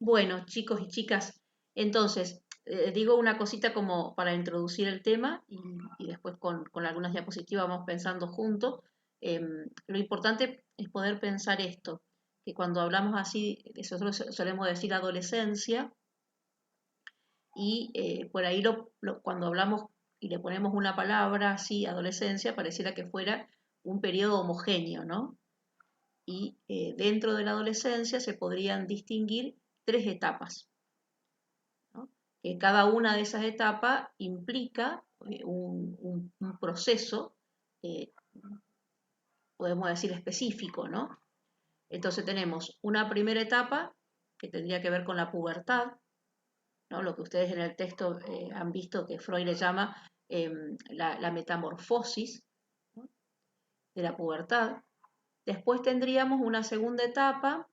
Bueno, chicos y chicas, entonces, digo una cosita como para introducir el tema y después con algunas diapositivas vamos pensando juntos. Lo importante es poder pensar esto, que cuando hablamos así, nosotros solemos decir adolescencia y por ahí cuando hablamos y le ponemos una palabra así, adolescencia, pareciera que fuera un periodo homogéneo, ¿no? Y dentro de la adolescencia se podrían distinguir tres etapas, ¿no? Que cada una de esas etapas implica un proceso, eh, podemos decir específico, ¿no? Entonces tenemos una primera etapa que tendría que ver con la pubertad, ¿no? Lo que ustedes en el texto han visto que Freud le llama la metamorfosis, ¿no? De la pubertad. Después tendríamos una segunda etapa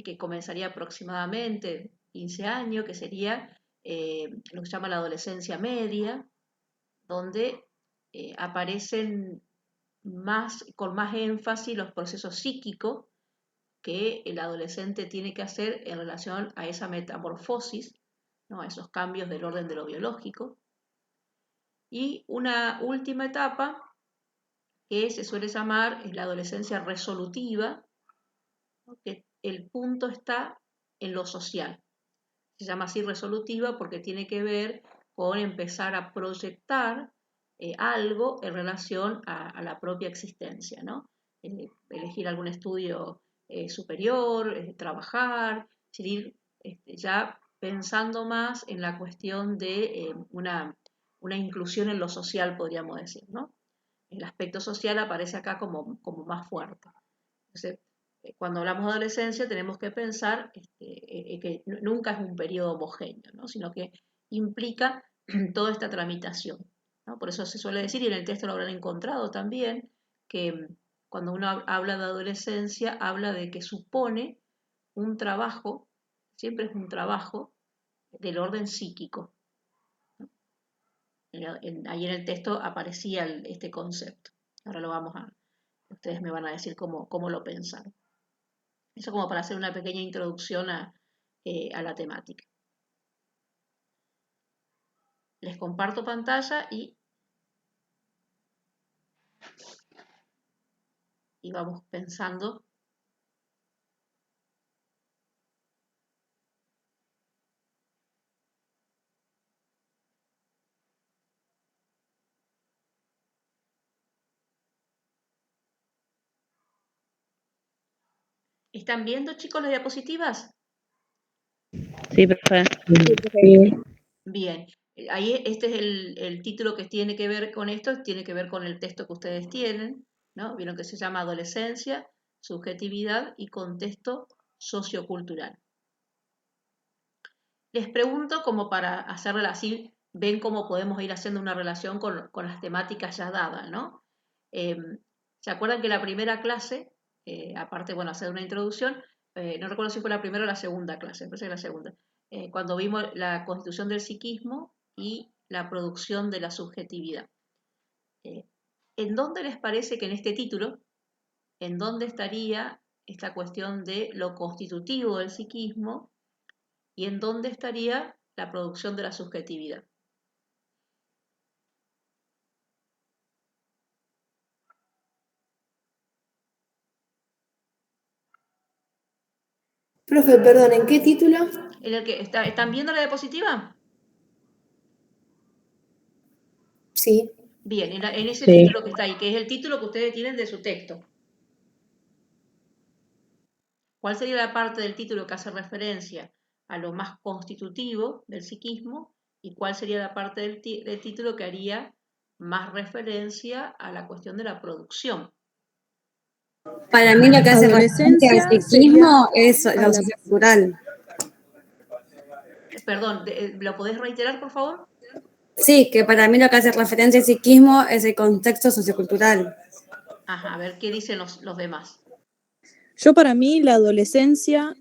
que comenzaría aproximadamente 15 años, que sería lo que se llama la adolescencia media, donde aparecen con más énfasis los procesos psíquicos que el adolescente tiene que hacer en relación a esa metamorfosis, ¿no? A esos cambios del orden de lo biológico. Y una última etapa que se suele llamar la adolescencia resolutiva, ¿no? Que el punto está en lo social. Se llama así resolutiva porque tiene que ver con empezar a proyectar algo en relación a la propia existencia, ¿no? Elegir algún estudio superior, trabajar, seguir ya pensando más en la cuestión de una inclusión en lo social, podríamos decir, ¿no? El aspecto social aparece acá como más fuerte. Entonces, cuando hablamos de adolescencia tenemos que pensar que nunca es un periodo homogéneo, ¿no? Sino que implica toda esta tramitación, ¿no? Por eso se suele decir, y en el texto lo habrán encontrado también, que cuando uno habla de adolescencia, habla de que supone un trabajo, siempre es un trabajo del orden psíquico. Ahí en el texto aparecía este concepto. Ahora ustedes me van a decir cómo lo pensaron. Eso como para hacer una pequeña introducción a la temática. Les comparto pantalla y vamos pensando. ¿Están viendo, chicos, las diapositivas? Sí, perfecto. Sí. Bien. Ahí este es el título que tiene que ver con esto, tiene que ver con el texto que ustedes tienen, ¿no? Vieron que se llama Adolescencia, Subjetividad y Contexto Sociocultural. Les pregunto como para hacerla así, ven cómo podemos ir haciendo una relación con las temáticas ya dadas, ¿no? ¿Se acuerdan que la primera clase, aparte, bueno, hacer una introducción, no recuerdo si fue la primera o la segunda clase, me parece que la segunda, cuando vimos la constitución del psiquismo y la producción de la subjetividad? Eh, ¿En dónde les parece que en este título, en dónde estaría esta cuestión de lo constitutivo del psiquismo y en dónde estaría la producción de la subjetividad? Profe, perdón, ¿en qué título? ¿En el que están viendo la diapositiva? Sí. Bien, en ese Sí. título que está ahí, que es el título que ustedes tienen de su texto. ¿Cuál sería la parte del título que hace referencia a lo más constitutivo del psiquismo y cuál sería la parte del título que haría más referencia a la cuestión de la producción? Para mí lo que hace referencia al Adolescencia sería psiquismo es a lo la... sociocultural. Perdón, ¿lo podés reiterar, por favor? Sí, que para mí lo que hace referencia al psiquismo es el contexto sociocultural. Ajá, a ver qué dicen los demás. Yo para mí la adolescencia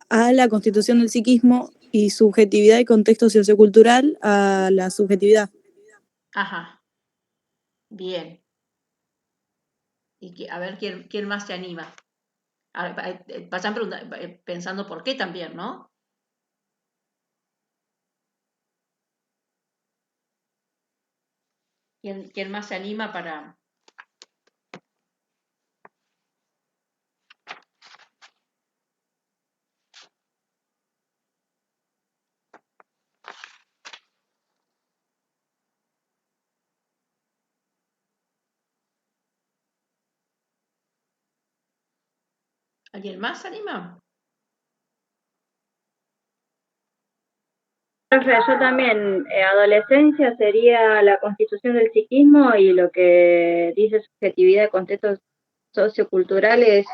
a la constitución del psiquismo y subjetividad y contexto sociocultural a la subjetividad. Ajá, bien. A ver quién más se anima. Vayan pensando por qué también, ¿no? ¿Quién más se anima para...? ¿Alguien más se anima? Profe, yo también, adolescencia sería la constitución del psiquismo y lo que dice subjetividad de contextos socioculturales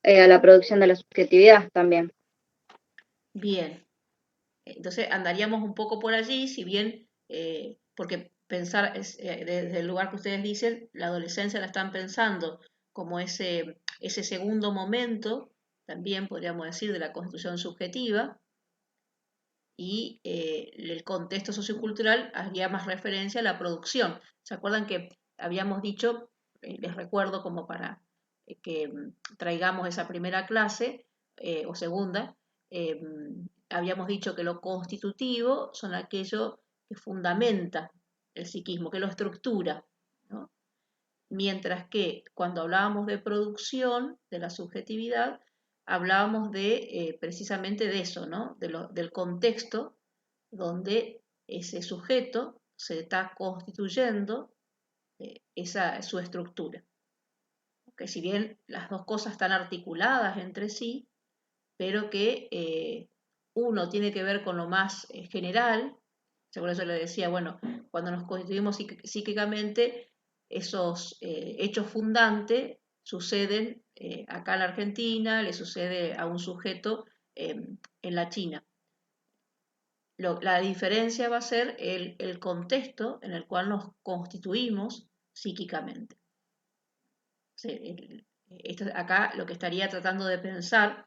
a la producción de la subjetividad también. Bien. Entonces andaríamos un poco por allí, si bien, porque pensar desde el lugar que ustedes dicen, la adolescencia la están pensando como ese segundo momento, también podríamos decir, de la constitución subjetiva, y el contexto sociocultural haría más referencia a la producción. ¿Se acuerdan que habíamos dicho, les recuerdo como para que traigamos esa primera clase o segunda, habíamos dicho que lo constitutivo son aquello que fundamenta el psiquismo, que lo estructura, ¿no? Mientras que cuando hablábamos de producción, de la subjetividad, hablábamos de precisamente de eso, ¿no? Del contexto donde ese sujeto se está constituyendo su estructura. Que si bien las dos cosas están articuladas entre sí, pero que uno tiene que ver con lo más general, por eso le decía, bueno, cuando nos constituimos psíquicamente, esos hechos fundantes suceden acá en la Argentina, le sucede a un sujeto en la China. La diferencia va a ser el contexto en el cual nos constituimos psíquicamente. Esto acá lo que estaría tratando de pensar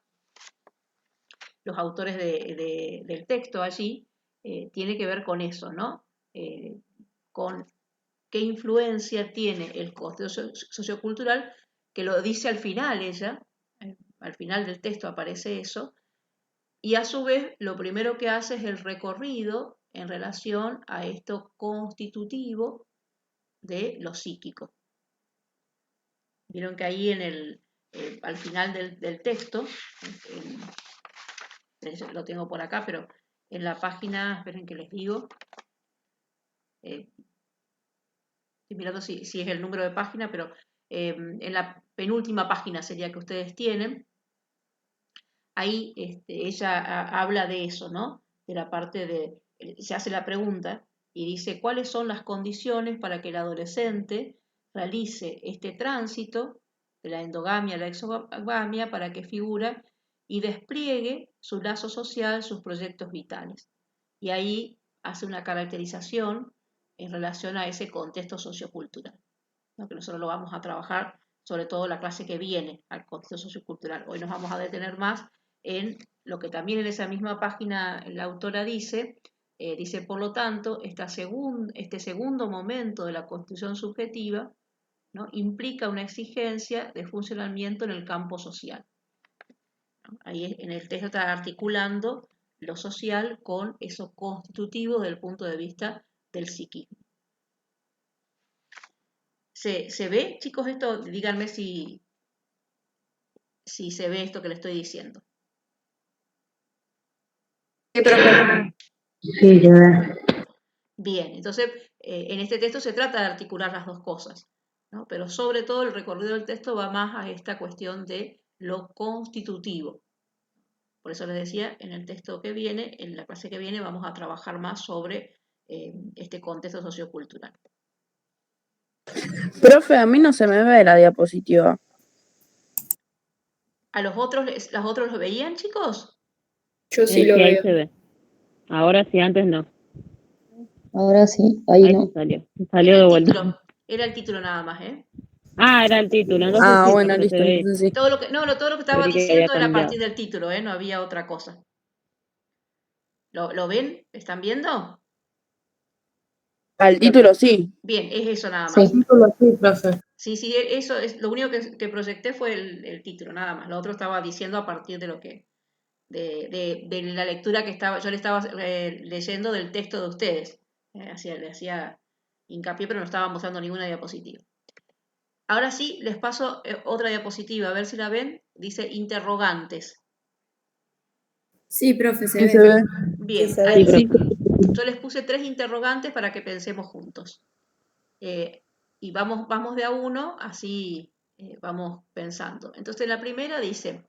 los autores del texto allí tiene que ver con eso, ¿no? Con qué influencia tiene el contexto sociocultural, que lo dice al final ella, al final del texto aparece eso, y a su vez lo primero que hace es el recorrido en relación a esto constitutivo de lo psíquico. Vieron que ahí al final del texto, lo tengo por acá, pero en la página, esperen que les digo, estoy mirando si es el número de página, pero en la penúltima página sería que ustedes tienen, ahí ella habla de eso, ¿no? De la parte se hace la pregunta y dice, ¿cuáles son las condiciones para que el adolescente realice este tránsito de la endogamia a la exogamia para que figura y despliegue su lazo social, sus proyectos vitales? Y ahí hace una caracterización en relación a ese contexto sociocultural, ¿no? Que nosotros lo vamos a trabajar, sobre todo la clase que viene, al contexto sociocultural. Hoy nos vamos a detener más en lo que también en esa misma página la autora dice, por lo tanto, este segundo momento de la constitución subjetiva, ¿no? Implica una exigencia de funcionamiento en el campo social, ¿no? Ahí en el texto está articulando lo social con eso constitutivo desde el punto de vista del psiquismo. ¿Se ve, chicos, esto? Díganme si se ve esto que le estoy diciendo. Sí, profe. Sí, ya ve. Bien, entonces en este texto se trata de articular las dos cosas, ¿no? Pero sobre todo el recorrido del texto va más a esta cuestión de lo constitutivo. Por eso les decía, en el texto que viene, en la clase que viene, vamos a trabajar más sobre este contexto sociocultural. Profe, a mí no se me ve la diapositiva. ¿A los otros lo veían, chicos? Yo sí lo Sí, ahí veo. se ve. Ahora sí, antes no. Ahora sí, ahí Ahí no. se salió. Se salió de vuelta. Era el título nada más, ¿eh? Ah, era el título. Entonces Ah, sí, bueno, profe, se listo, ve. entonces sí. Todo lo que estaba Creí que había diciendo era a cambiado. partir del título, ¿eh? No había otra cosa. ¿Lo ven? ¿Están viendo? Al título sí. Bien, es eso nada más. Sí, profe. Sí, eso es lo único que proyecté fue el título, nada más. Lo otro estaba diciendo a partir de lo que, de la lectura que yo le estaba leyendo del texto de ustedes. Le hacía hincapié, pero no estaba mostrando ninguna diapositiva. Ahora sí, les paso otra diapositiva, a ver si la ven. Dice interrogantes. Sí, profe, se Sí, se ve. ve. Bien, se ve. ahí. Sí. Yo les puse 3 interrogantes para que pensemos juntos. Y vamos de a uno, así vamos pensando. Entonces la primera dice,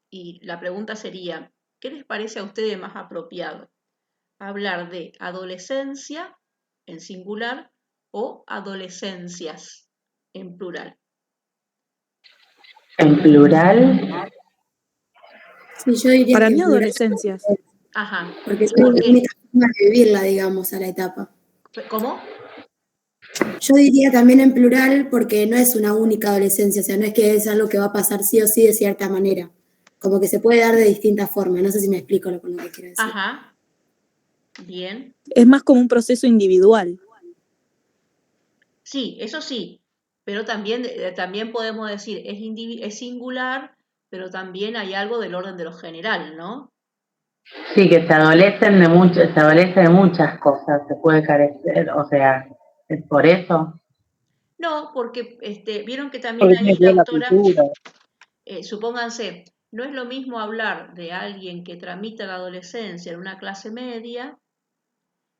y la pregunta sería, ¿qué les parece a ustedes más apropiado? ¿Hablar de adolescencia en singular o adolescencias en plural? En plural, Sí, yo diría Para que mí en plural, adolescencias. Ajá. porque es ¿Y por la qué? única forma de vivirla, digamos, a la etapa. ¿Cómo? Yo diría también en plural porque no es una única adolescencia, o sea, no es que es algo que va a pasar sí o sí de cierta manera. Como que se puede dar de distintas formas. No sé si me explico con lo que quiero decir. Ajá. Bien. Es más como un proceso individual. Sí, eso sí, pero también podemos decir, es singular, pero también hay algo del orden de lo general, ¿no? sí, que se adolece de muchas cosas, se puede carecer, o sea, es por eso. No, porque vieron que también Porque tiene ahí que la ver la autora, cultura. supónganse, no es lo mismo hablar de alguien que tramita la adolescencia en una clase media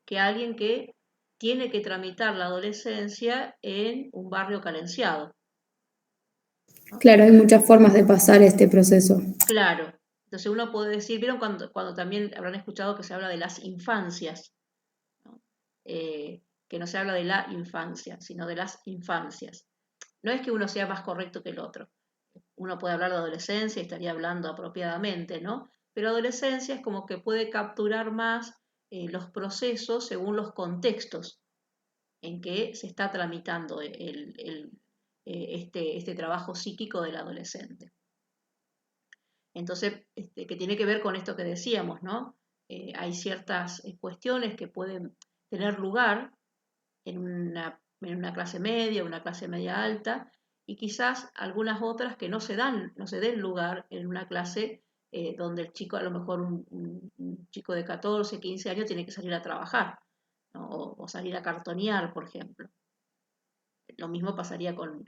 que alguien que tiene que tramitar la adolescencia en un barrio carenciado. Claro, hay muchas formas de pasar este proceso. Claro. Entonces uno puede decir, ¿vieron cuando también habrán escuchado que se habla de las infancias? ¿No? Que no se habla de la infancia, sino de las infancias. No es que uno sea más correcto que el otro. Uno puede hablar de adolescencia y estaría hablando apropiadamente, ¿no? Pero adolescencia es como que puede capturar más los procesos según los contextos en que se está tramitando este trabajo psíquico del adolescente. Entonces, que tiene que ver con esto que decíamos, ¿no? Hay ciertas cuestiones que pueden tener lugar en una clase media, una clase media alta, y quizás algunas otras que no se den lugar en una clase donde el chico, a lo mejor un chico de 14, 15 años tiene que salir a trabajar, ¿no? O salir a cartonear, por ejemplo. Lo mismo pasaría con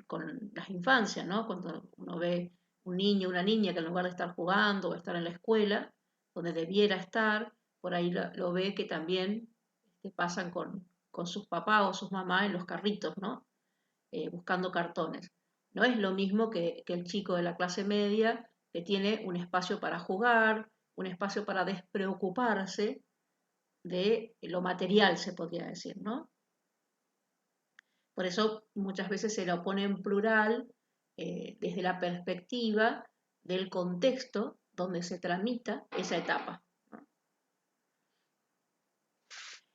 las infancias, ¿no? Cuando uno ve un niño, una niña que en lugar de estar jugando o estar en la escuela, donde debiera estar, por ahí lo ve que también pasan con sus papás o sus mamás en los carritos, ¿no? Buscando cartones. No es lo mismo que el chico de la clase media que tiene un espacio para jugar, un espacio para despreocuparse de lo material, se podría decir, ¿no? Por eso muchas veces se lo pone en plural desde la perspectiva del contexto donde se tramita esa etapa, ¿no?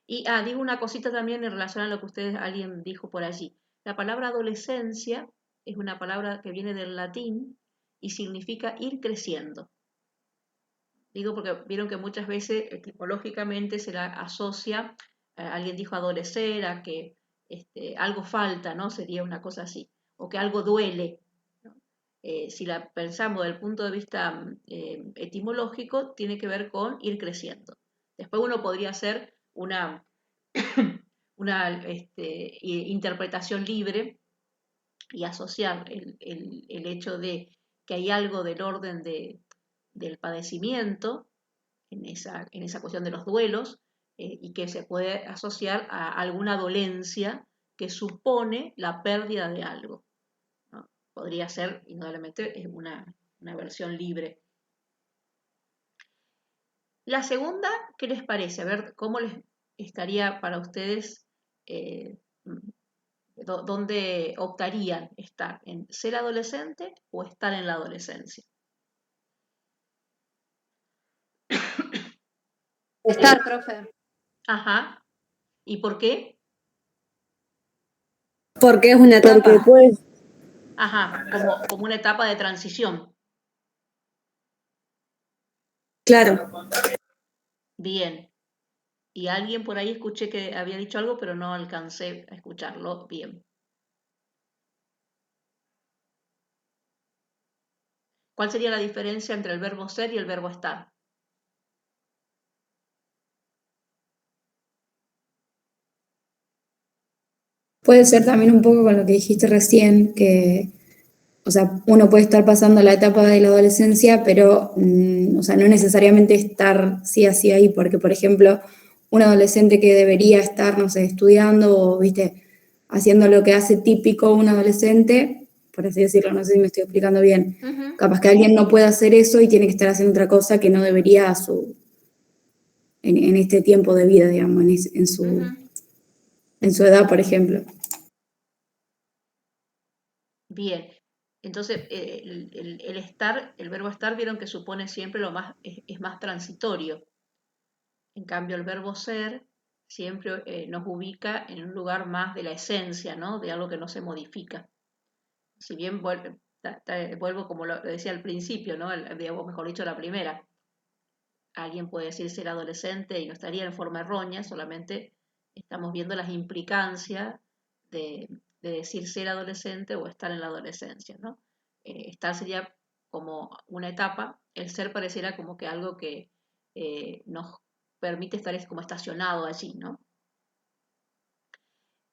Y digo una cosita también en relación a lo que alguien dijo por allí. La palabra adolescencia es una palabra que viene del latín y significa ir creciendo. Digo porque vieron que muchas veces etimológicamente se la asocia, alguien dijo adolecer, a que algo falta, ¿no? Sería una cosa así, o que algo duele, ¿no? Si la pensamos desde el punto de vista etimológico, tiene que ver con ir creciendo. Después uno podría hacer una interpretación libre y asociar el hecho de que hay algo del orden del padecimiento en esa cuestión de los duelos y que se puede asociar a alguna dolencia que supone la pérdida de algo, ¿no? Podría ser, indudablemente, una versión libre. La segunda, ¿qué les parece? A ver, ¿cómo les estaría para ustedes, dónde optarían estar? ¿En ser adolescente o estar en la adolescencia? Estar, profe. Ajá. ¿Y por qué? Porque es una etapa. Porque pues, Ajá, como una etapa de transición. Claro. Bien. Y alguien por ahí escuché que había dicho algo, pero no alcancé a escucharlo bien. ¿Cuál sería la diferencia entre el verbo ser y el verbo estar? Puede ser también un poco con lo que dijiste recién, que, o sea, uno puede estar pasando la etapa de la adolescencia, pero, o sea, no necesariamente estar sí así ahí, porque, por ejemplo, un adolescente que debería estar, no sé, estudiando o, viste, haciendo lo que hace típico un adolescente, por así decirlo, no sé si me estoy explicando bien, Ujú. capaz que alguien no puede hacer eso y tiene que estar haciendo otra cosa que no debería en este tiempo de vida, digamos, Ujú. en su edad, por ejemplo. Bien. Entonces, el estar, el verbo estar, vieron que supone siempre lo más, es más transitorio. En cambio, el verbo ser siempre nos ubica en un lugar más de la esencia, ¿no? De algo que no se modifica. Si bien vuelvo como lo decía al principio, ¿no? Digamos, mejor dicho, la primera. Alguien puede decir ser adolescente y no estaría en forma errónea, solamente estamos viendo las implicancias de decir ser adolescente o estar en la adolescencia, ¿no? Estar sería como una etapa, el ser pareciera como que algo que nos permite estar como estacionado allí, ¿no?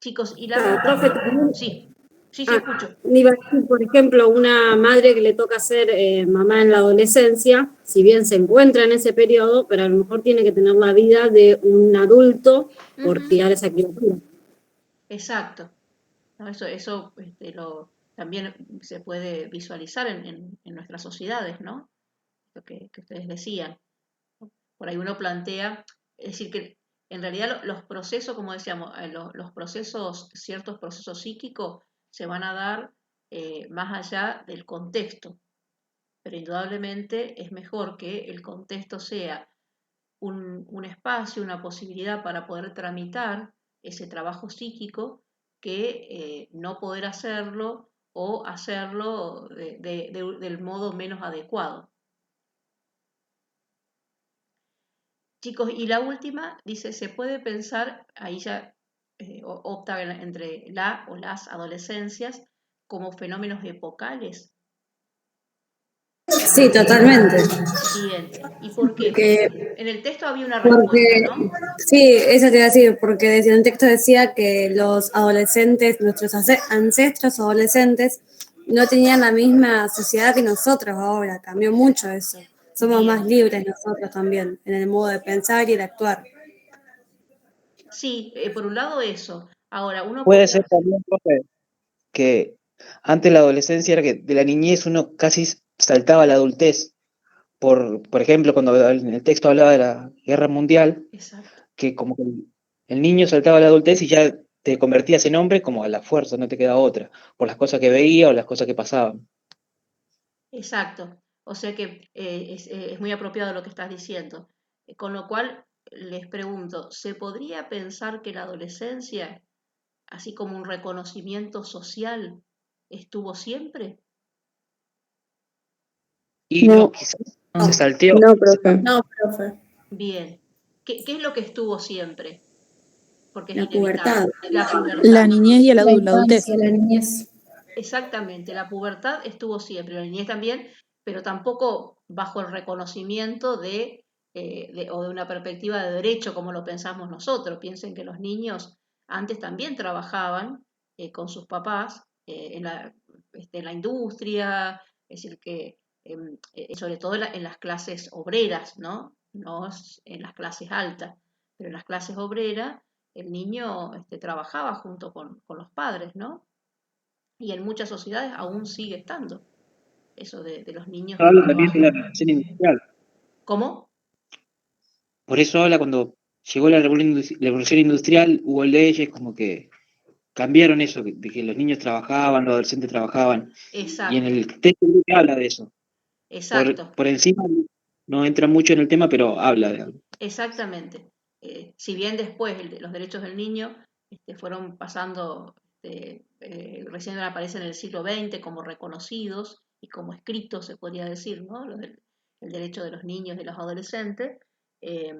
Chicos, y la Profe, ventaja, también, sí, sí, escucho. iba a decir, por ejemplo, una madre que le toca ser mamá en la adolescencia, si bien se encuentra en ese periodo, pero a lo mejor tiene que tener la vida de un adulto por Ujú. criar esa criatura. Exacto, ¿no? Eso también se puede visualizar en nuestras sociedades, ¿no? Lo que ustedes decían. Por ahí uno plantea, es decir, que en realidad los procesos, como decíamos, los procesos, ciertos procesos psíquicos se van a dar más allá del contexto, pero indudablemente es mejor que el contexto sea un espacio, una posibilidad para poder tramitar ese trabajo psíquico que no poder hacerlo o hacerlo del modo menos adecuado. Chicos, y la última dice, se puede pensar, ahí ya opta entre la o las adolescencias como fenómenos epocales. Sí, totalmente. Bien, ¿y por qué? Porque En el texto había una respuesta, Porque, ¿no? sí, eso te iba a decir, porque desde el texto decía que los adolescentes, nuestros ancestros adolescentes, no tenían la misma sociedad que nosotros ahora, cambió mucho eso. Somos más Bien, libres nosotros también, en el modo de pensar y de actuar. sí, por un lado eso. Ahora, uno Puede podría... ser también, profe, que antes la adolescencia era que de la niñez uno casi saltaba a la adultez. Por ejemplo, cuando en el texto hablaba de la guerra mundial, Exacto, que como que el niño saltaba a la adultez y ya te convertías en hombre como a la fuerza, no te queda otra, por las cosas que veía o las cosas que pasaban. exacto. O sea que es muy apropiado lo que estás diciendo. Con lo cual, les pregunto, ¿se podría pensar que la adolescencia, así como un reconocimiento social, estuvo siempre? Y no, No, quizás se no, salteó. no, profe. no, profe, Bien. ¿Qué es lo que estuvo siempre? Porque es la inevitable. pubertad, La La pubertad. niñez y la la adultez. infancia, la niñez. Exactamente, la pubertad estuvo siempre, la niñez también, pero tampoco bajo el reconocimiento o de una perspectiva de derecho como lo pensamos nosotros. Piensen que los niños antes también trabajaban con sus papás en la industria, es decir, que sobre todo en las clases obreras, ¿no? No en las clases altas, pero en las clases obreras el niño trabajaba junto con los padres, ¿no? Y en muchas sociedades aún sigue estando eso de los niños Habla también de la trabajando. revolución industrial. ¿Cómo? Por eso habla cuando llegó la revolución industrial, hubo leyes como que cambiaron eso, de que los niños trabajaban, los adolescentes trabajaban, y en Exacto, el texto creo que habla de eso. exacto, Por encima no entra mucho en el tema, pero habla de algo. exactamente. Si bien después los derechos del niño fueron pasando, recién aparecen en el siglo XX como reconocidos y como escritos, se podría decir, ¿no? El derecho de los niños, de los adolescentes, eh,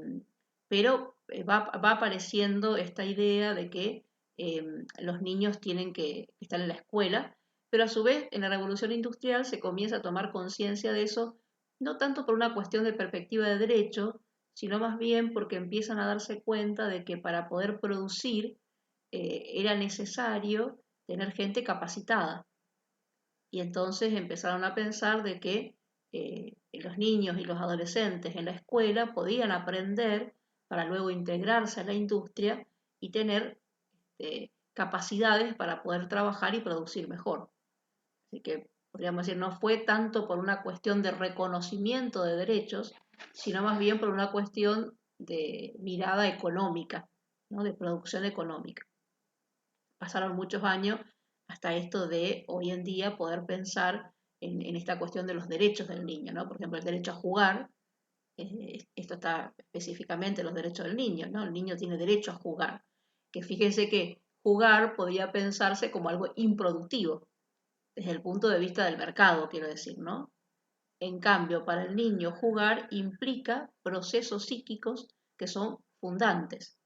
pero va apareciendo esta idea de que los niños tienen que estar en la escuela, pero a su vez en la revolución industrial se comienza a tomar conciencia de eso, no tanto por una cuestión de perspectiva de derecho, sino más bien porque empiezan a darse cuenta de que para poder producir era necesario tener gente capacitada. Y entonces empezaron a pensar de que los niños y los adolescentes en la escuela podían aprender para luego integrarse a la industria y tener capacidades para poder trabajar y producir mejor. Así que podríamos decir, no fue tanto por una cuestión de reconocimiento de derechos, sino más bien por una cuestión de mirada económica, ¿no? De producción económica. Pasaron muchos años hasta esto de hoy en día poder pensar en esta cuestión de los derechos del niño, ¿no? Por ejemplo, el derecho a jugar, esto está específicamente en los derechos del niño, ¿no? El niño tiene derecho a jugar, que fíjense que jugar podía pensarse como algo improductivo, desde el punto de vista del mercado, quiero decir, ¿no? En cambio, para el niño jugar implica procesos psíquicos que son fundantes.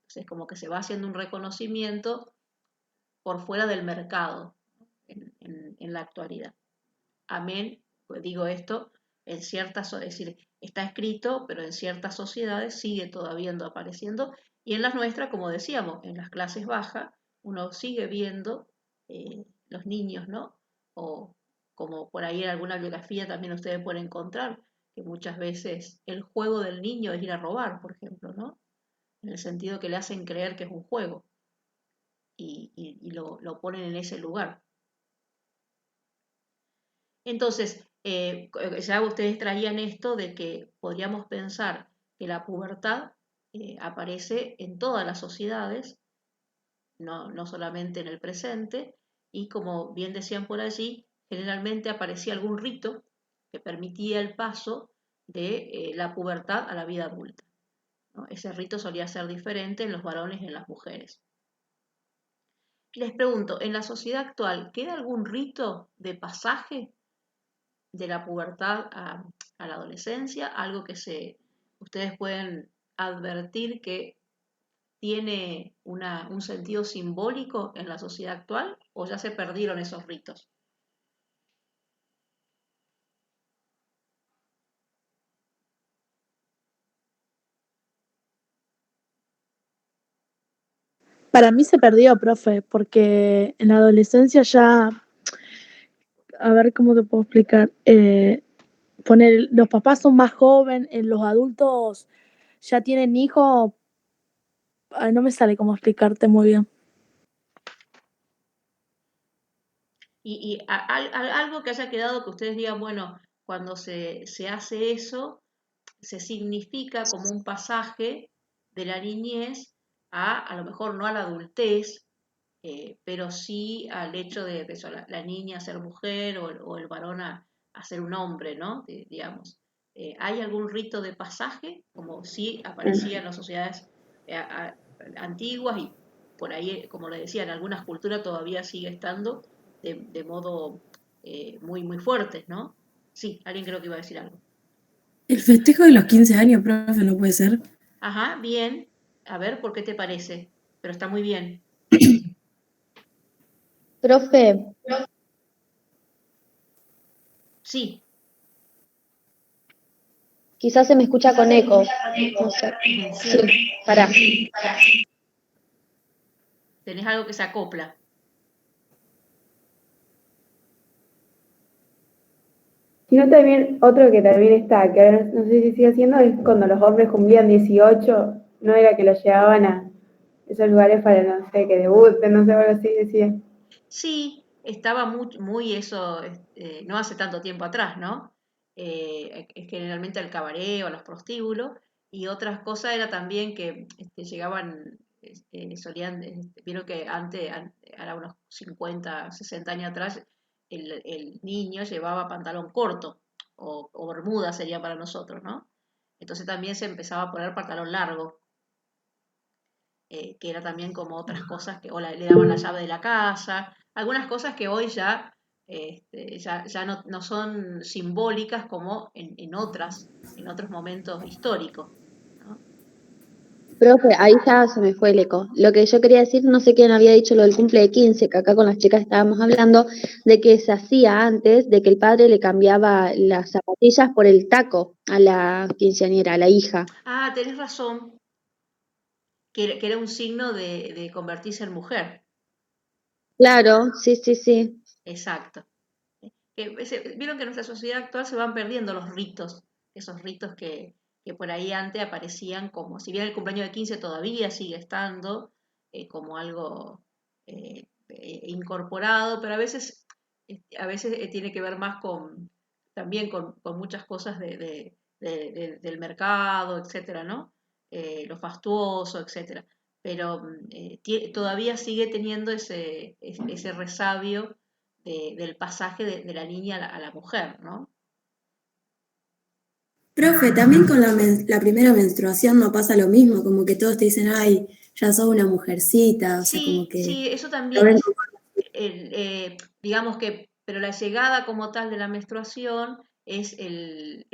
Entonces, como que se va haciendo un reconocimiento por fuera del mercado en la actualidad. Amén, pues digo esto, en ciertas, es decir, está escrito, pero en ciertas sociedades sigue todavía apareciendo, y en las nuestras, como decíamos, en las clases bajas, uno sigue viendo los niños, ¿no? O como por ahí en alguna biografía también ustedes pueden encontrar, que muchas veces el juego del niño es ir a robar, por ejemplo, ¿no? En el sentido que le hacen creer que es un juego y lo ponen en ese lugar. Entonces, ya ustedes traían esto de que podríamos pensar que la pubertad aparece en todas las sociedades, no solamente en el presente, y como bien decían por allí, generalmente aparecía algún rito que permitía el paso de la pubertad a la vida adulta, ¿no? Ese rito solía ser diferente en los varones y en las mujeres. Les pregunto, ¿en la sociedad actual queda algún rito de pasaje de la pubertad a la adolescencia? Algo que ustedes pueden advertir que tiene un sentido simbólico en la sociedad actual, o ya se perdieron esos ritos. Para mí se perdió, profe, porque en la adolescencia ya, a ver cómo te puedo explicar, los papás son más jóvenes, los adultos ya tienen hijos, no me sale cómo explicarte muy bien. Y algo que haya quedado que ustedes digan, bueno, cuando se hace eso, se significa como un pasaje de la niñez a lo mejor no a la adultez, pero sí al hecho de eso, la niña ser mujer o el varón a ser un hombre, ¿no? Digamos. ¿Hay algún rito de pasaje, como sí aparecía en las sociedades antiguas y por ahí, como le decía, en algunas culturas todavía sigue estando de modo muy, muy fuerte, ¿no? Sí, alguien creo que iba a decir algo. El festejo de los 15 años, profe, ¿no puede ser? Ajá, bien. A ver, ¿por qué te parece? Pero está muy bien. Profe, Sí. quizás se me escucha con eco. No sé. Sí, pará. Tenés algo que se acopla. Sino también otro que también está, que ahora no sé si sigue haciendo, es cuando los hombres cumplían 18, no era que los llevaban a esos lugares para, no sé, que debuten, no sé, algo así decía. Sí, estaba muy eso, no hace tanto tiempo atrás, ¿no? Generalmente al cabaret o a los prostíbulos, y otras cosas era también que llegaban, solían, vieron que antes, ahora unos 50, 60 años atrás, el niño llevaba pantalón corto, o bermuda sería para nosotros, ¿no? Entonces también se empezaba a poner pantalón largo, que era también como otras cosas que o le daban la llave de la casa, algunas cosas que hoy ya, ya no son simbólicas como en otros momentos históricos, ¿no? Profe, ahí ya se me fue el eco. Lo que yo quería decir, no sé quién había dicho lo del cumple de 15, que acá con las chicas estábamos hablando, de que se hacía antes, de que el padre le cambiaba las zapatillas por el taco a la quinceañera, a la hija. Ah, tenés razón, que era un signo de convertirse en mujer. Claro, sí, sí, sí. Exacto. Vieron que en nuestra sociedad actual se van perdiendo los ritos, esos ritos que por ahí antes aparecían como, si bien el cumpleaños de 15 todavía sigue estando como algo incorporado, pero a veces tiene que ver más también con muchas cosas del mercado, etcétera, ¿no? Lo fastuoso, etcétera. Pero todavía sigue teniendo ese resabio del pasaje de la niña a la mujer, ¿no? Profe, también con la primera menstruación no pasa lo mismo, como que todos te dicen, ay, ya sos una mujercita, o sea, como Sí, que sí, eso lo también ven es, como- digamos que, pero la llegada como tal de la menstruación es el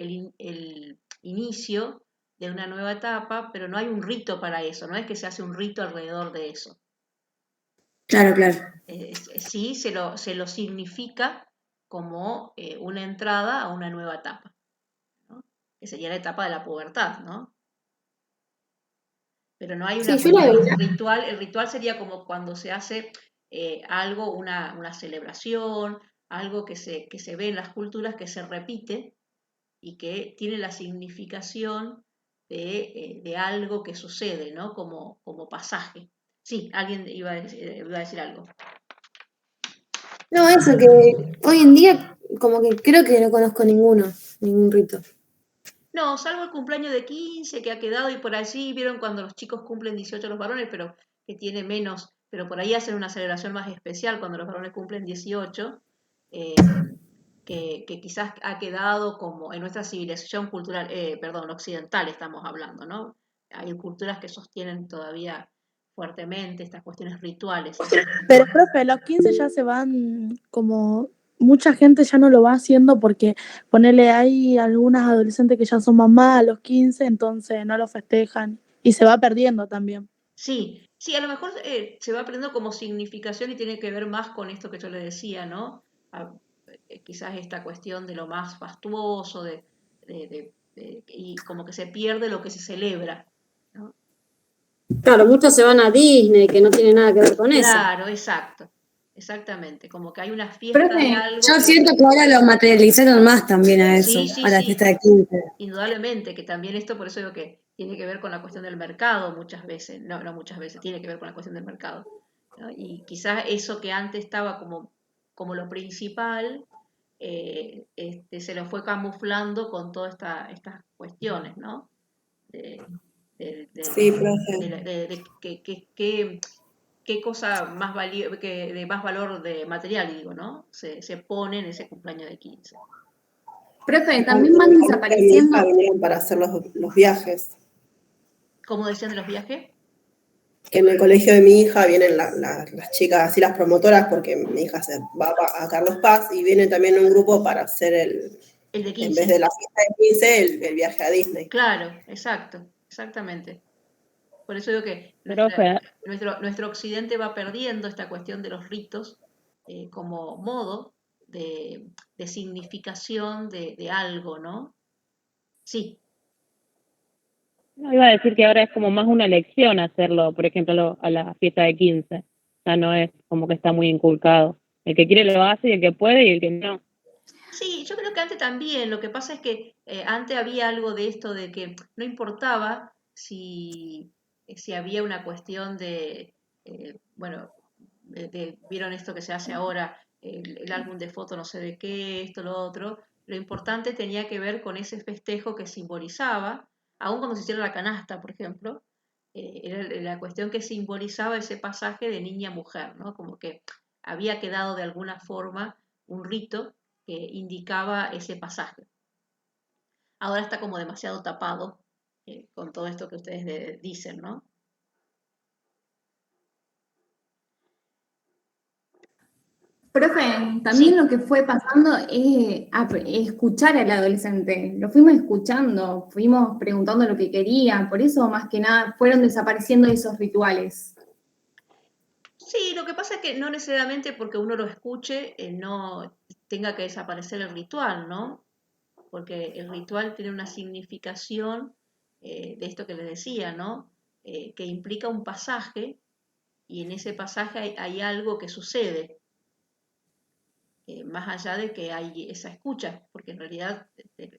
inicio de una nueva etapa, pero no hay un rito para eso, no es que se hace un rito alrededor de eso. Claro, claro. Sí se lo significa como una entrada a una nueva etapa, ¿no? Que sería la etapa de la pubertad, ¿no? Pero no hay Sí, una yo la cuestión verdad, ritual. El ritual sería como cuando se hace algo, una celebración, algo que se ve en las culturas, que se repite y que tiene la significación de algo que sucede, ¿no? Como pasaje. Sí, alguien iba a decir algo. No, eso que hoy en día como que creo que no conozco ningún rito. No, salvo el cumpleaños de 15 que ha quedado y por allí vieron cuando los chicos cumplen 18 los varones, pero que tiene menos, pero por ahí hacen una celebración más especial cuando los varones cumplen 18, eh, que quizás ha quedado como en nuestra civilización cultural, perdón, occidental estamos hablando, ¿no? Hay culturas que sostienen todavía fuertemente estas cuestiones rituales. Pero, profe, los 15 ya se van como... Mucha gente ya no lo va haciendo porque ponele hay algunas adolescentes que ya son mamás a los 15, entonces no lo festejan y se va perdiendo también. Sí, sí, a lo mejor se va aprendiendo como significación y tiene que ver más con esto que yo le decía, ¿no? A- Quizás esta cuestión de lo más fastuoso, y como que se pierde lo que se celebra, ¿no? Claro, muchos se van a Disney, que no tiene nada que ver con eso. Claro, exacto, exactamente, como que hay una fiesta de Profe, algo yo que siento que ahora lo materializaron más también a eso, sí, sí, a la fiesta sí, de 15. indudablemente, que también esto, por eso digo que tiene que ver con la cuestión del mercado muchas veces, no, no muchas veces, tiene que ver con la cuestión del mercado, ¿no? Y quizás eso que antes estaba como lo principal, se lo fue camuflando con todas estas cuestiones, ¿no? De, Sí, profe. de qué cosa de más valor de material, digo, ¿no? Se pone en ese cumpleaños de 15. En Profe, el también van colegio de mi hija desapareciendo. vinieron para hacer los viajes. ¿Cómo decían de los viajes? Que en el colegio de mi hija vienen las chicas, así las promotoras, porque mi hija se va a Carlos Paz y viene también un grupo para hacer El de en vez 15. de la fiesta de 15, el viaje a Disney. Claro, exacto, exactamente. Por eso digo que Profe, nuestro occidente va perdiendo esta cuestión de los ritos como modo de significación de algo, ¿no? Sí, no iba a decir que ahora es como más una elección hacerlo, por ejemplo, a la fiesta de 15. Ya no es como que está muy inculcado. El que quiere lo hace y el que puede y el que no. sí, yo creo que antes también. Lo que pasa es que antes había algo de esto de que no importaba si había una cuestión bueno, vieron esto que se hace ahora, el álbum de fotos no sé de qué, esto, lo otro. Lo importante tenía que ver con ese festejo que simbolizaba, aun cuando se hiciera la canasta, por ejemplo, era la cuestión que simbolizaba ese pasaje de niña a mujer, ¿no? Como que había quedado de alguna forma un rito que indicaba ese pasaje. Ahora está como demasiado tapado con todo esto que ustedes dicen, ¿no? Profe, también Sí, lo que fue pasando es escuchar al adolescente. Lo fuimos escuchando, fuimos preguntando lo que quería, por eso más que nada fueron desapareciendo esos rituales. sí, lo que pasa es que no necesariamente porque uno lo escuche no tenga que desaparecer el ritual, ¿no? Porque el ritual tiene una significación de esto que les decía, ¿no? que implica un pasaje, y en ese pasaje hay algo que sucede, más allá de que hay esa escucha, porque en realidad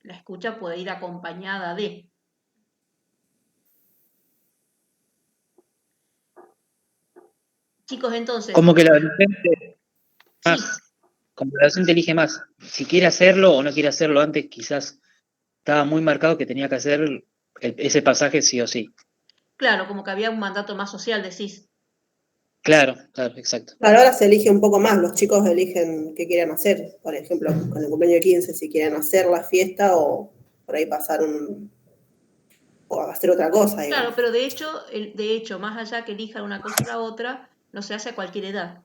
la escucha puede ir acompañada de. Chicos, entonces, Como que el adolescente sí, más, como el adolescente elige más, si quiere hacerlo o no quiere hacerlo. Antes quizás estaba muy marcado que tenía que hacer ese pasaje sí o sí. claro, como que había un mandato más social, decís. Claro, claro, exacto. Claro, ahora se elige un poco más, los chicos eligen qué quieren hacer, por ejemplo, con el cumpleaños de 15, si quieren hacer la fiesta o por ahí o hacer otra cosa, Claro, digamos. pero de hecho, más allá que elijan una cosa o la otra, no se hace a cualquier edad.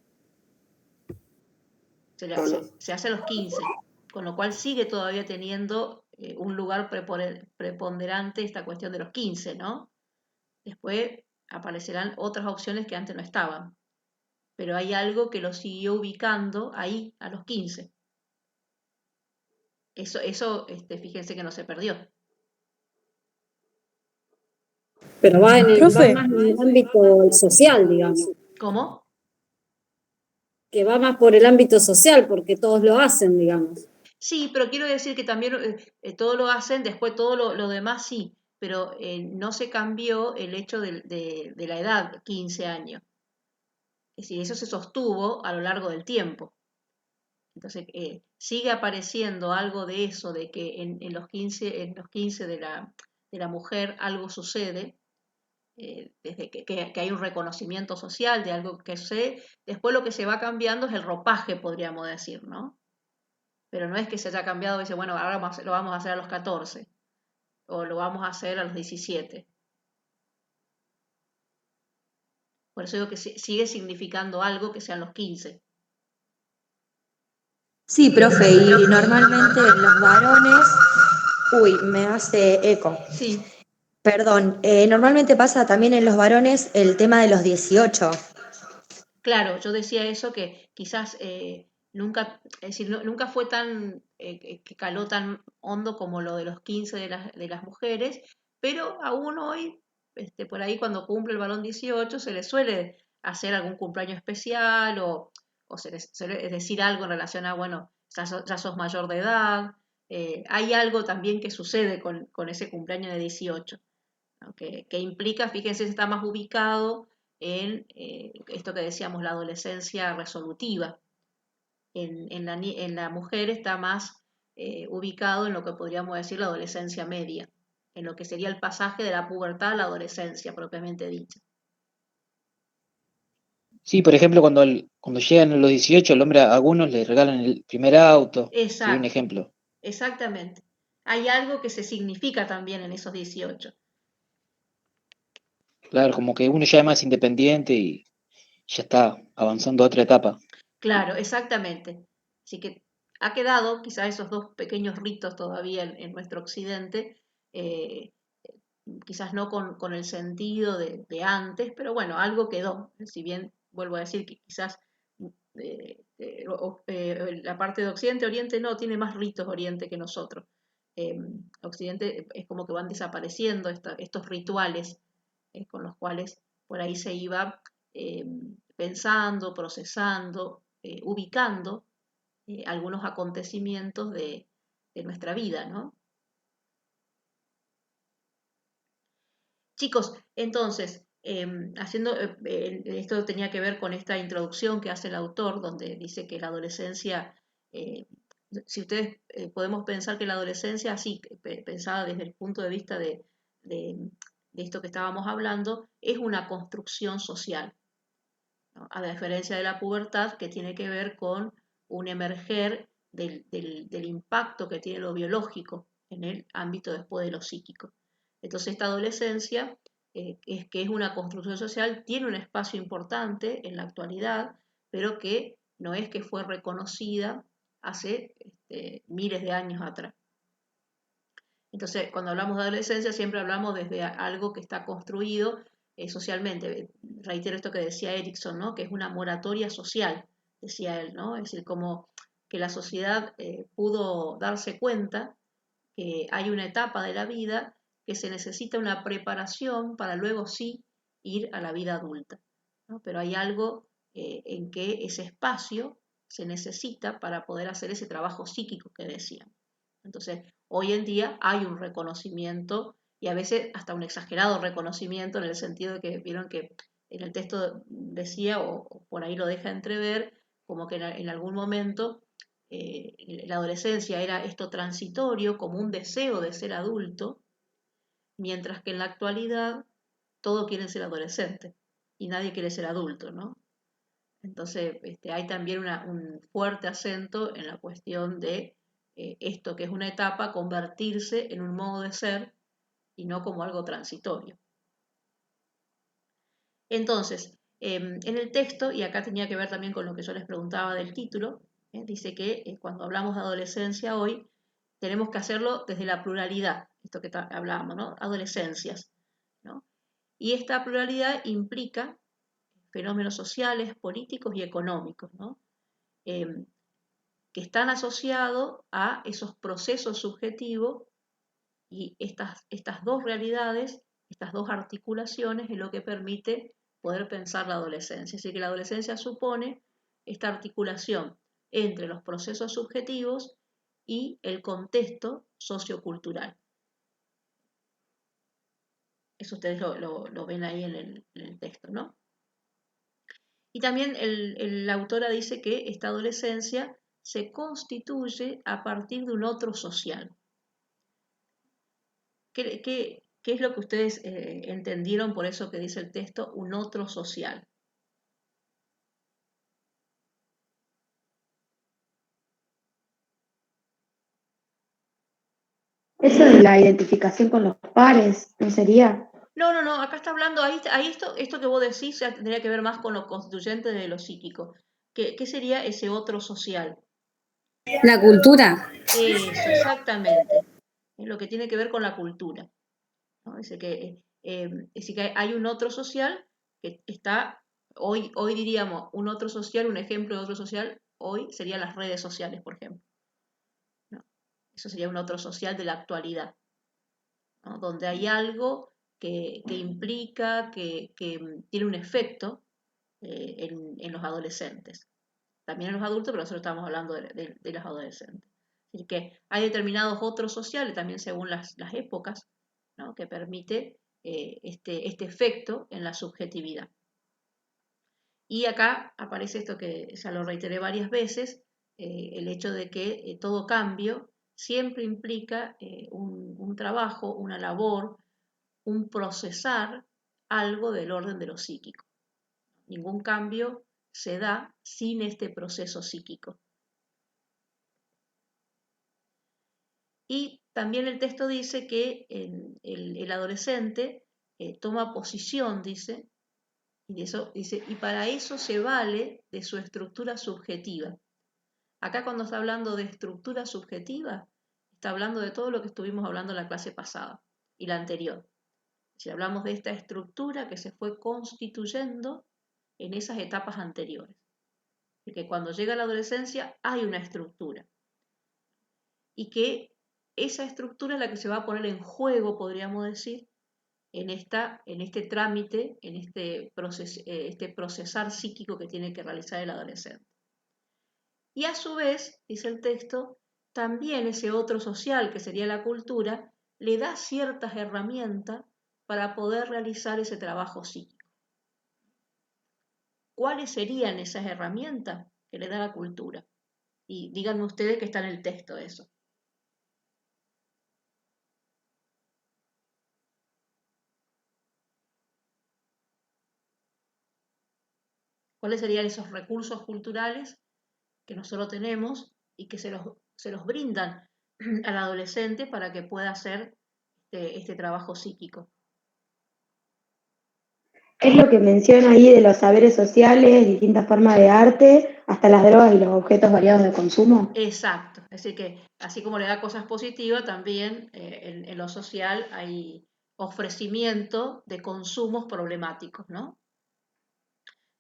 No, no. Se hace a los 15, con lo cual sigue todavía teniendo un lugar preponderante esta cuestión de los 15, ¿no? Después aparecerán otras opciones que antes no estaban, pero hay algo que lo siguió ubicando ahí a los 15. Eso, fíjense que no se perdió. Pero va Profe, más en el ámbito social, digamos, ¿Cómo? que va más por el ámbito social, porque todos lo hacen, digamos. Sí, pero quiero decir que también todo lo hacen, después todo lo demás sí, pero no se cambió el hecho de la edad, 15 años. Es decir, eso se sostuvo a lo largo del tiempo. Entonces, sigue apareciendo algo de eso, de que en los 15 de la mujer algo sucede, desde que hay un reconocimiento social de algo que sucede. Después lo que se va cambiando es el ropaje, podríamos decir, ¿no? Pero no es que se haya cambiado y dice, bueno, ahora lo vamos a hacer a los 14 o lo vamos a hacer a los 17. Por eso digo que sigue significando algo que sean los 15. Sí, profe, y normalmente los varones, uy, me hace eco. Sí, Perdón, normalmente pasa también en los varones el tema de los 18. claro, yo decía eso que quizás nunca, es decir, nunca fue tan, que caló tan hondo como lo de los 15 de las mujeres, pero aún hoy, por ahí cuando cumple el varón 18, se le suele hacer algún cumpleaños especial o se les suele decir algo en relación a, bueno, ya sos mayor de edad. Hay algo también que sucede con ese cumpleaños de 18, ¿no? Que implica, fíjense, está más ubicado en esto que decíamos, la adolescencia resolutiva. En la mujer está más ubicado en lo que podríamos decir la adolescencia media, en lo que sería el pasaje de la pubertad a la adolescencia propiamente dicha. Sí, por ejemplo, cuando llegan a los 18, el hombre a algunos le regalan el primer auto, sería un Exacto, ejemplo. exactamente. Hay algo que se significa también en esos 18. Claro, como que uno ya es más independiente y ya está avanzando a otra etapa. Claro, exactamente. Así que ha quedado quizá esos dos pequeños ritos todavía en nuestro occidente, eh, quizás no con el sentido de antes, pero bueno, algo quedó. Si bien vuelvo a decir que quizás la parte de Occidente, Oriente no, tiene más ritos Oriente que nosotros. Occidente es como que van desapareciendo estos rituales con los cuales por ahí se iba eh, pensando, procesando, ubicando algunos acontecimientos de nuestra vida, ¿no? Chicos, entonces, esto tenía que ver con esta introducción que hace el autor, donde dice que la adolescencia, eh, si ustedes podemos pensar que la adolescencia, así pensada desde el punto de vista de, de esto que estábamos hablando, es una construcción social, ¿no? A diferencia de la pubertad, que tiene que ver con un emerger del impacto que tiene lo biológico en el ámbito después de lo psíquico. Entonces esta adolescencia, que es una construcción social, tiene un espacio importante en la actualidad, pero que no es que fue reconocida hace miles de años atrás. Entonces, cuando hablamos de adolescencia, siempre hablamos desde algo que está construido socialmente. Reitero esto que decía Erickson, ¿no? Que es una moratoria social, decía él, ¿no? Es decir, como que la sociedad pudo darse cuenta que hay una etapa de la vida que se necesita una preparación para luego sí ir a la vida adulta, ¿no? Pero hay algo en que ese espacio se necesita para poder hacer ese trabajo psíquico que decían. Entonces, hoy en día hay un reconocimiento y a veces hasta un exagerado reconocimiento en el sentido de que vieron que en el texto decía, o por ahí lo deja entrever, como que en algún momento la adolescencia era esto transitorio, como un deseo de ser adulto, mientras que en la actualidad todos quieren ser adolescentes y nadie quiere ser adulto, ¿no? Entonces hay también un fuerte acento en la cuestión de esto que es una etapa, convertirse en un modo de ser y no como algo transitorio. Entonces, en el texto, y acá tenía que ver también con lo que yo les preguntaba del título, dice que cuando hablamos de adolescencia hoy, tenemos que hacerlo desde la pluralidad, esto que hablábamos, ¿no? Adolescencias, ¿no? Y esta pluralidad implica fenómenos sociales, políticos y económicos, ¿no? Que están asociados a esos procesos subjetivos y estas dos realidades, estas dos articulaciones es lo que permite poder pensar la adolescencia. Así que la adolescencia supone esta articulación entre los procesos subjetivos y el contexto sociocultural. Eso ustedes lo ven ahí en el texto, ¿no? Y también la autora dice que esta adolescencia se constituye a partir de un otro social. ¿Qué es lo que ustedes entendieron por eso que dice el texto, un otro social? Eso de la identificación con los pares, ¿no sería? No, acá está hablando, ahí esto que vos decís tendría que ver más con lo constituyente de lo psíquico. ¿Qué sería ese otro social? La cultura. Eso, exactamente. Es lo que tiene que ver con la cultura, ¿no? Dice que hay un otro social que está, hoy diríamos, un otro social, un ejemplo de otro social, hoy serían las redes sociales, por ejemplo, ¿no? Eso sería un otro social de la actualidad, ¿no? Donde hay algo que implica, que tiene un efecto en los adolescentes. También en los adultos, pero nosotros estamos hablando de los adolescentes. Así que hay determinados otros sociales, también según las épocas, ¿no? Que permite este efecto en la subjetividad. Y acá aparece esto que ya lo reiteré varias veces, el hecho de que todo cambio siempre implica un trabajo, una labor, un procesar algo del orden de lo psíquico. Ningún cambio se da sin este proceso psíquico. Y también el texto dice que el adolescente toma posición, dice, y para eso se vale de su estructura subjetiva. Acá cuando está hablando de estructura subjetiva, está hablando de todo lo que estuvimos hablando en la clase pasada y la anterior. Si hablamos de esta estructura que se fue constituyendo en esas etapas anteriores. De que cuando llega la adolescencia hay una estructura. Y que esa estructura es la que se va a poner en juego, podríamos decir, en este trámite, en este procesar psíquico que tiene que realizar el adolescente. Y a su vez, dice el texto, también ese otro social, que sería la cultura, le da ciertas herramientas para poder realizar ese trabajo psíquico. ¿Cuáles serían esas herramientas que le da la cultura? Y díganme ustedes que está en el texto eso. ¿Cuáles serían esos recursos culturales que nosotros tenemos y que se los brindan al adolescente para que pueda hacer este trabajo psíquico? Es lo que menciona ahí de los saberes sociales, distintas formas de arte, hasta las drogas y los objetos variados de consumo. Exacto, es decir que así como le da cosas positivas, también en lo social hay ofrecimiento de consumos problemáticos, ¿no?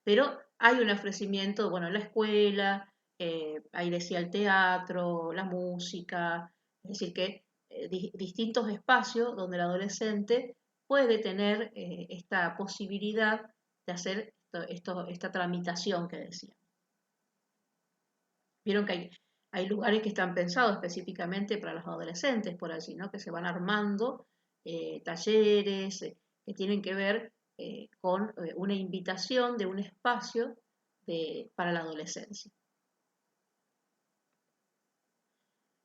Pero hay un ofrecimiento, bueno, en la escuela, ahí decía el teatro, la música, es decir que distintos espacios donde el adolescente puede tener esta posibilidad de hacer esta tramitación que decía. Vieron que hay lugares que están pensados específicamente para los adolescentes por allí, ¿no? Que se van armando talleres que tienen que ver con una invitación de un espacio para la adolescencia.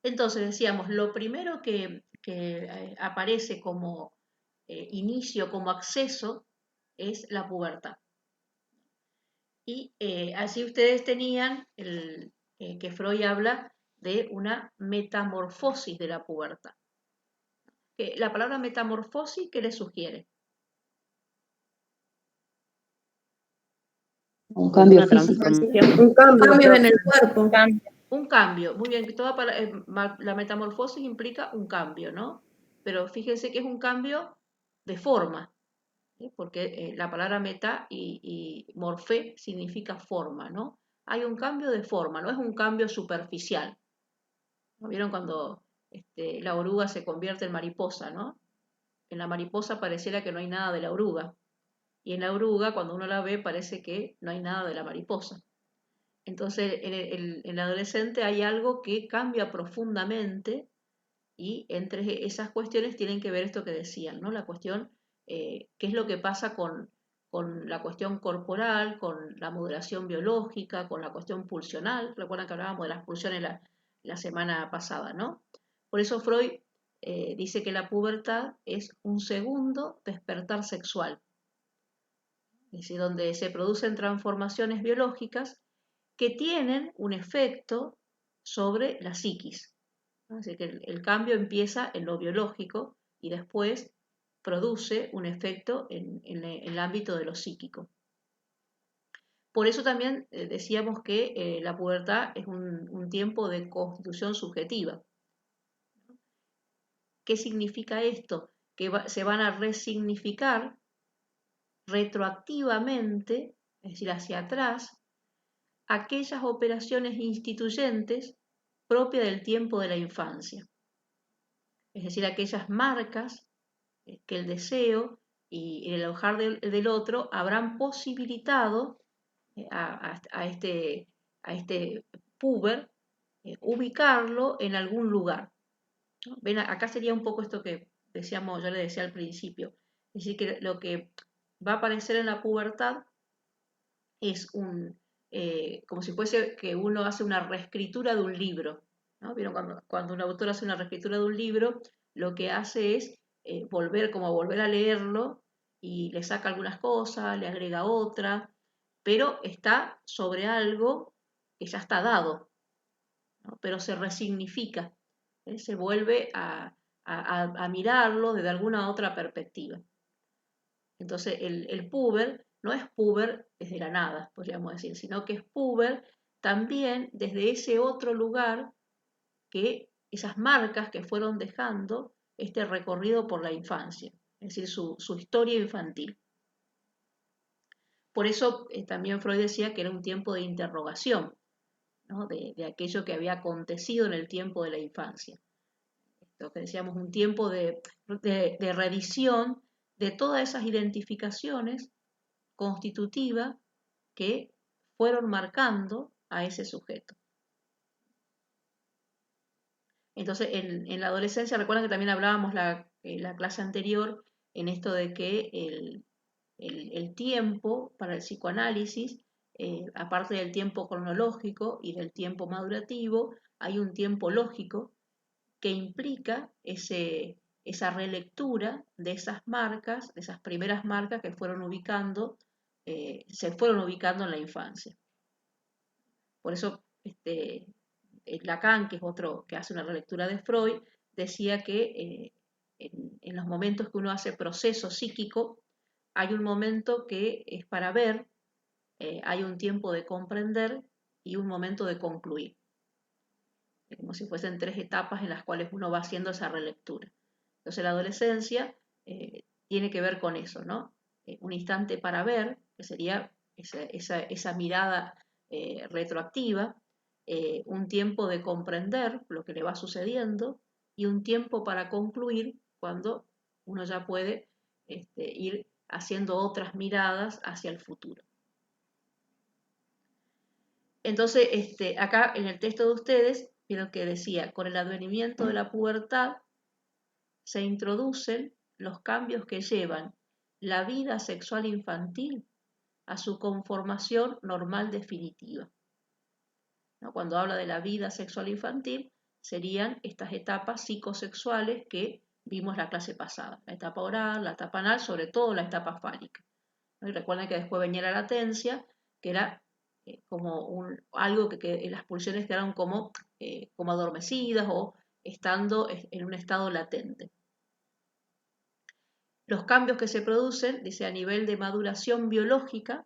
Entonces decíamos, lo primero que aparece como inicio, como acceso, es la pubertad. Y así ustedes tenían que Freud habla de una metamorfosis de la pubertad. La palabra metamorfosis, ¿qué le sugiere? Un cambio Una físico. transformación. Un cambio en el cuerpo. Un cambio, muy bien, la metamorfosis implica un cambio, ¿no? Pero fíjense que es un cambio de forma, porque la palabra meta y morfé significa forma, ¿no? Hay un cambio de forma, no es un cambio superficial. ¿No vieron cuando la oruga se convierte en mariposa, ¿no? En la mariposa pareciera que no hay nada de la oruga, y en la oruga, cuando uno la ve, parece que no hay nada de la mariposa. Entonces, en el adolescente hay algo que cambia profundamente, y entre esas cuestiones tienen que ver esto que decían, ¿no? La cuestión, qué es lo que pasa con la cuestión corporal, con la modulación biológica, con la cuestión pulsional. Recuerdan que hablábamos de las pulsiones la semana pasada, ¿no? Por eso Freud dice que la pubertad es un segundo despertar sexual, es decir, donde se producen transformaciones biológicas que tienen un efecto sobre la psiquis. Así que el cambio empieza en lo biológico y después produce un efecto en el ámbito de lo psíquico. Por eso también decíamos que la pubertad es un tiempo de constitución subjetiva. ¿Qué significa esto? Que se van a resignificar retroactivamente, es decir, hacia atrás, aquellas operaciones instituyentes propias del tiempo de la infancia. Es decir, aquellas marcas que el deseo y el alojar del otro habrán posibilitado a este puber ubicarlo en algún lugar, ¿no? Ven, acá sería un poco esto que decíamos, yo le decía al principio, es decir, que lo que va a aparecer en la pubertad es como si fuese que uno hace una reescritura de un libro, ¿no? ¿Vieron? Cuando un autor hace una reescritura de un libro, lo que hace es volver a leerlo y le saca algunas cosas, le agrega otras, pero está sobre algo que ya está dado, ¿no? Pero se resignifica, se vuelve a mirarlo desde alguna otra perspectiva. Entonces el puber no es puber desde la nada, podríamos decir, sino que es puber también desde ese otro lugar, que esas marcas que fueron dejando este recorrido por la infancia, es decir, su historia infantil. Por eso también Freud decía que era un tiempo de interrogación, ¿no? de aquello que había acontecido en el tiempo de la infancia. Esto que decíamos, un tiempo de revisión de todas esas identificaciones constitutivas que fueron marcando a ese sujeto. Entonces, en la adolescencia, recuerdan que también hablábamos la clase anterior en esto de que el tiempo para el psicoanálisis, aparte del tiempo cronológico y del tiempo madurativo, hay un tiempo lógico que implica esa relectura de esas marcas, de esas primeras marcas que se fueron ubicando en la infancia. Por eso Lacan, que es otro que hace una relectura de Freud, decía que en los momentos que uno hace proceso psíquico, hay un momento que es para ver, hay un tiempo de comprender y un momento de concluir. Como si fuesen 3 etapas en las cuales uno va haciendo esa relectura. Entonces la adolescencia tiene que ver con eso, ¿no? Un instante para ver, que sería esa mirada retroactiva, un tiempo de comprender lo que le va sucediendo y un tiempo para concluir cuando uno ya puede ir haciendo otras miradas hacia el futuro. Entonces, acá en el texto de ustedes, vieron que decía, con el advenimiento de la pubertad se introducen los cambios que llevan la vida sexual infantil a su conformación normal definitiva. ¿No? Cuando habla de la vida sexual infantil, serían estas etapas psicosexuales que vimos la clase pasada, la etapa oral, la etapa anal, sobre todo la etapa fálica. ¿No? Y recuerden que después venía la latencia, que era como algo que las pulsiones quedaron como adormecidas o estando en un estado latente. Los cambios que se producen, dice, a nivel de maduración biológica,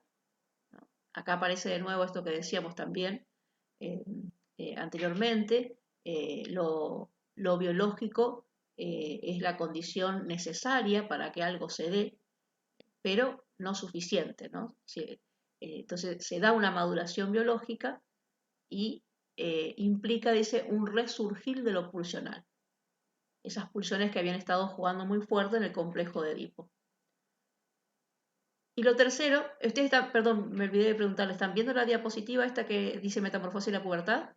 ¿no? Acá aparece de nuevo esto que decíamos también anteriormente, lo biológico es la condición necesaria para que algo se dé, pero no suficiente, ¿no? Entonces se da una maduración biológica y implica, dice, un resurgir de lo pulsional. Esas pulsiones que habían estado jugando muy fuerte en el complejo de Edipo. Y lo tercero, ustedes están, perdón, me olvidé de preguntarles, ¿están viendo la diapositiva esta que dice metamorfosis y la pubertad?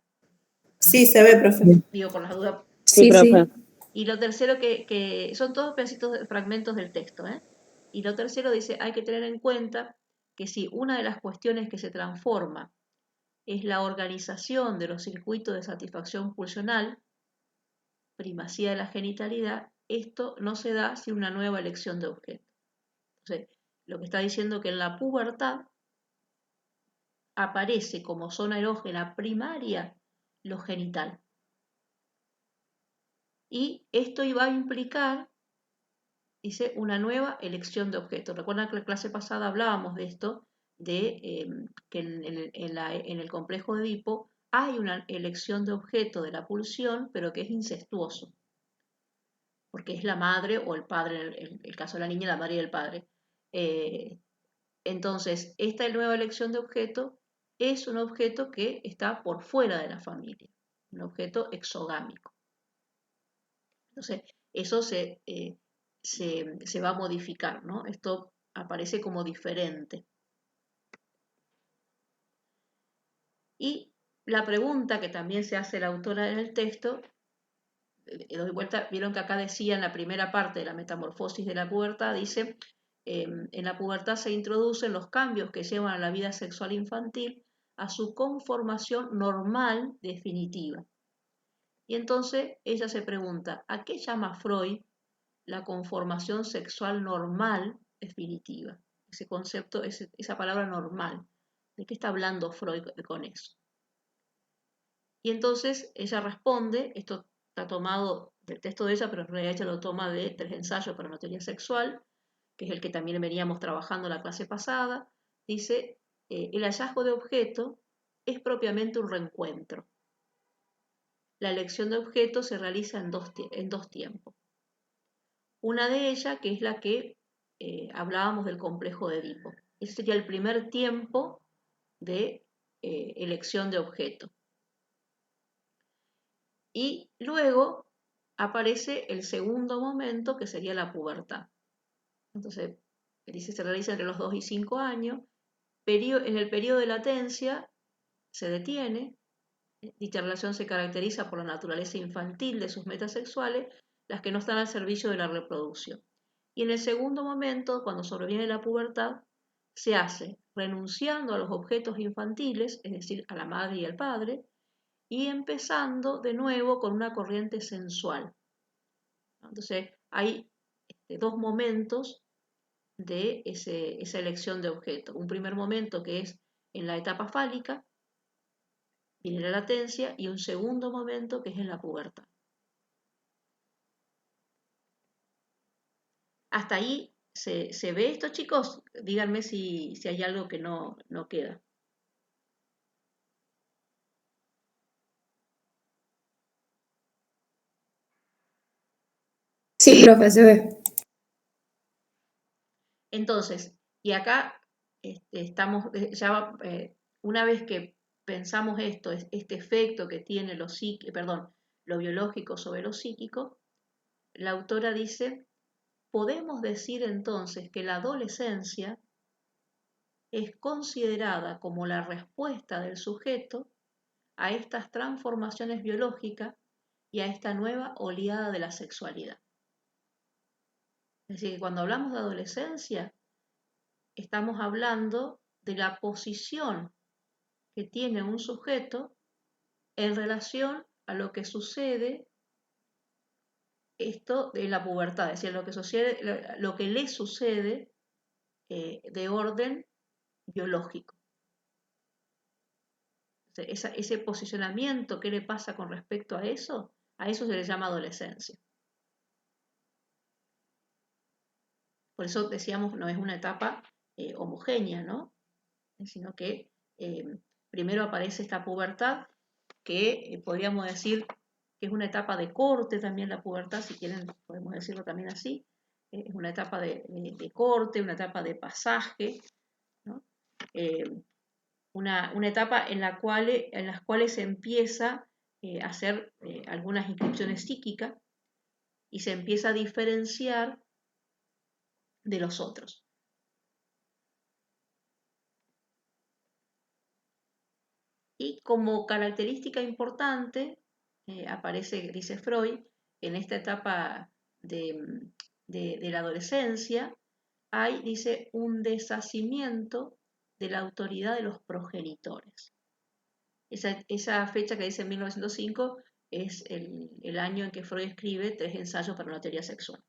Sí, se ve, profe. Digo, por las dudas. Sí, profe. Y lo tercero que son todos pedacitos, fragmentos del texto, ¿eh? Y lo tercero dice, hay que tener en cuenta que si una de las cuestiones que se transforma es la organización de los circuitos de satisfacción pulsional, primacía de la genitalidad, esto no se da sin una nueva elección de objeto. Entonces, lo que está diciendo que en la pubertad aparece como zona erógena primaria lo genital. Y esto iba a implicar, dice, una nueva elección de objeto. Recuerdan que en la clase pasada hablábamos de esto, de que en el complejo de Edipo hay una elección de objeto de la pulsión, pero que es incestuoso, porque es la madre o el padre, en el caso de la niña, la madre y el padre. Entonces, esta nueva elección de objeto es un objeto que está por fuera de la familia, un objeto exogámico. Entonces, eso se va a modificar, ¿no? Esto aparece como diferente. Y la pregunta que también se hace la autora en el texto, doy vuelta, vieron que acá decía en la primera parte de la metamorfosis de la pubertad, dice, en la pubertad se introducen los cambios que llevan a la vida sexual infantil a su conformación normal definitiva. Y entonces ella se pregunta, ¿a qué llama Freud la conformación sexual normal definitiva? Ese concepto, esa palabra normal. ¿De qué está hablando Freud con eso? Y entonces ella responde, esto está tomado del texto de ella, pero en realidad ella lo toma de 3 ensayos para una teoría sexual, que es el que también veníamos trabajando la clase pasada. Dice, el hallazgo de objeto es propiamente un reencuentro. La elección de objeto se realiza en dos tiempos. Una de ellas, que es la que hablábamos del complejo de Edipo. Ese sería el primer tiempo de elección de objeto. Y luego aparece el segundo momento, que sería la pubertad. Entonces, dice, se realiza entre los 2 y 5 años. En el periodo de latencia se detiene. Dicha relación se caracteriza por la naturaleza infantil de sus metas sexuales, las que no están al servicio de la reproducción. Y en el segundo momento, cuando sobreviene la pubertad, se hace renunciando a los objetos infantiles, es decir, a la madre y al padre, y empezando de nuevo con una corriente sensual. Entonces, hay 2 momentos de esa elección de objeto. Un primer momento que es en la etapa fálica, viene la latencia, y un segundo momento que es en la pubertad. Hasta ahí se ve esto, chicos. Díganme si hay algo que no queda. Sí, profe, se ve. Entonces, y acá estamos ya una vez que pensamos esto, este efecto que tiene lo biológico sobre lo psíquico, la autora dice podemos decir entonces que la adolescencia es considerada como la respuesta del sujeto a estas transformaciones biológicas y a esta nueva oleada de la sexualidad. Es decir, que cuando hablamos de adolescencia, estamos hablando de la posición que tiene un sujeto en relación a lo que sucede esto de la pubertad, es decir, lo que le sucede de orden biológico. Ese posicionamiento, ¿qué le pasa con respecto a eso? A eso se le llama adolescencia. Por eso decíamos, no es una etapa homogénea, ¿no? Sino que primero aparece esta pubertad, que podríamos decir que es una etapa de corte también la pubertad, si quieren podemos decirlo también así. Es una etapa de corte, una etapa de pasaje, ¿no? Una etapa en las cuales se empieza a hacer algunas inscripciones psíquicas y se empieza a diferenciar de los otros. Y como característica importante, aparece, dice Freud, en esta etapa de la adolescencia, hay, dice, un deshacimiento de la autoridad de los progenitores. Esa fecha que dice 1905 es el año en que Freud escribe 3 ensayos para una teoría sexual.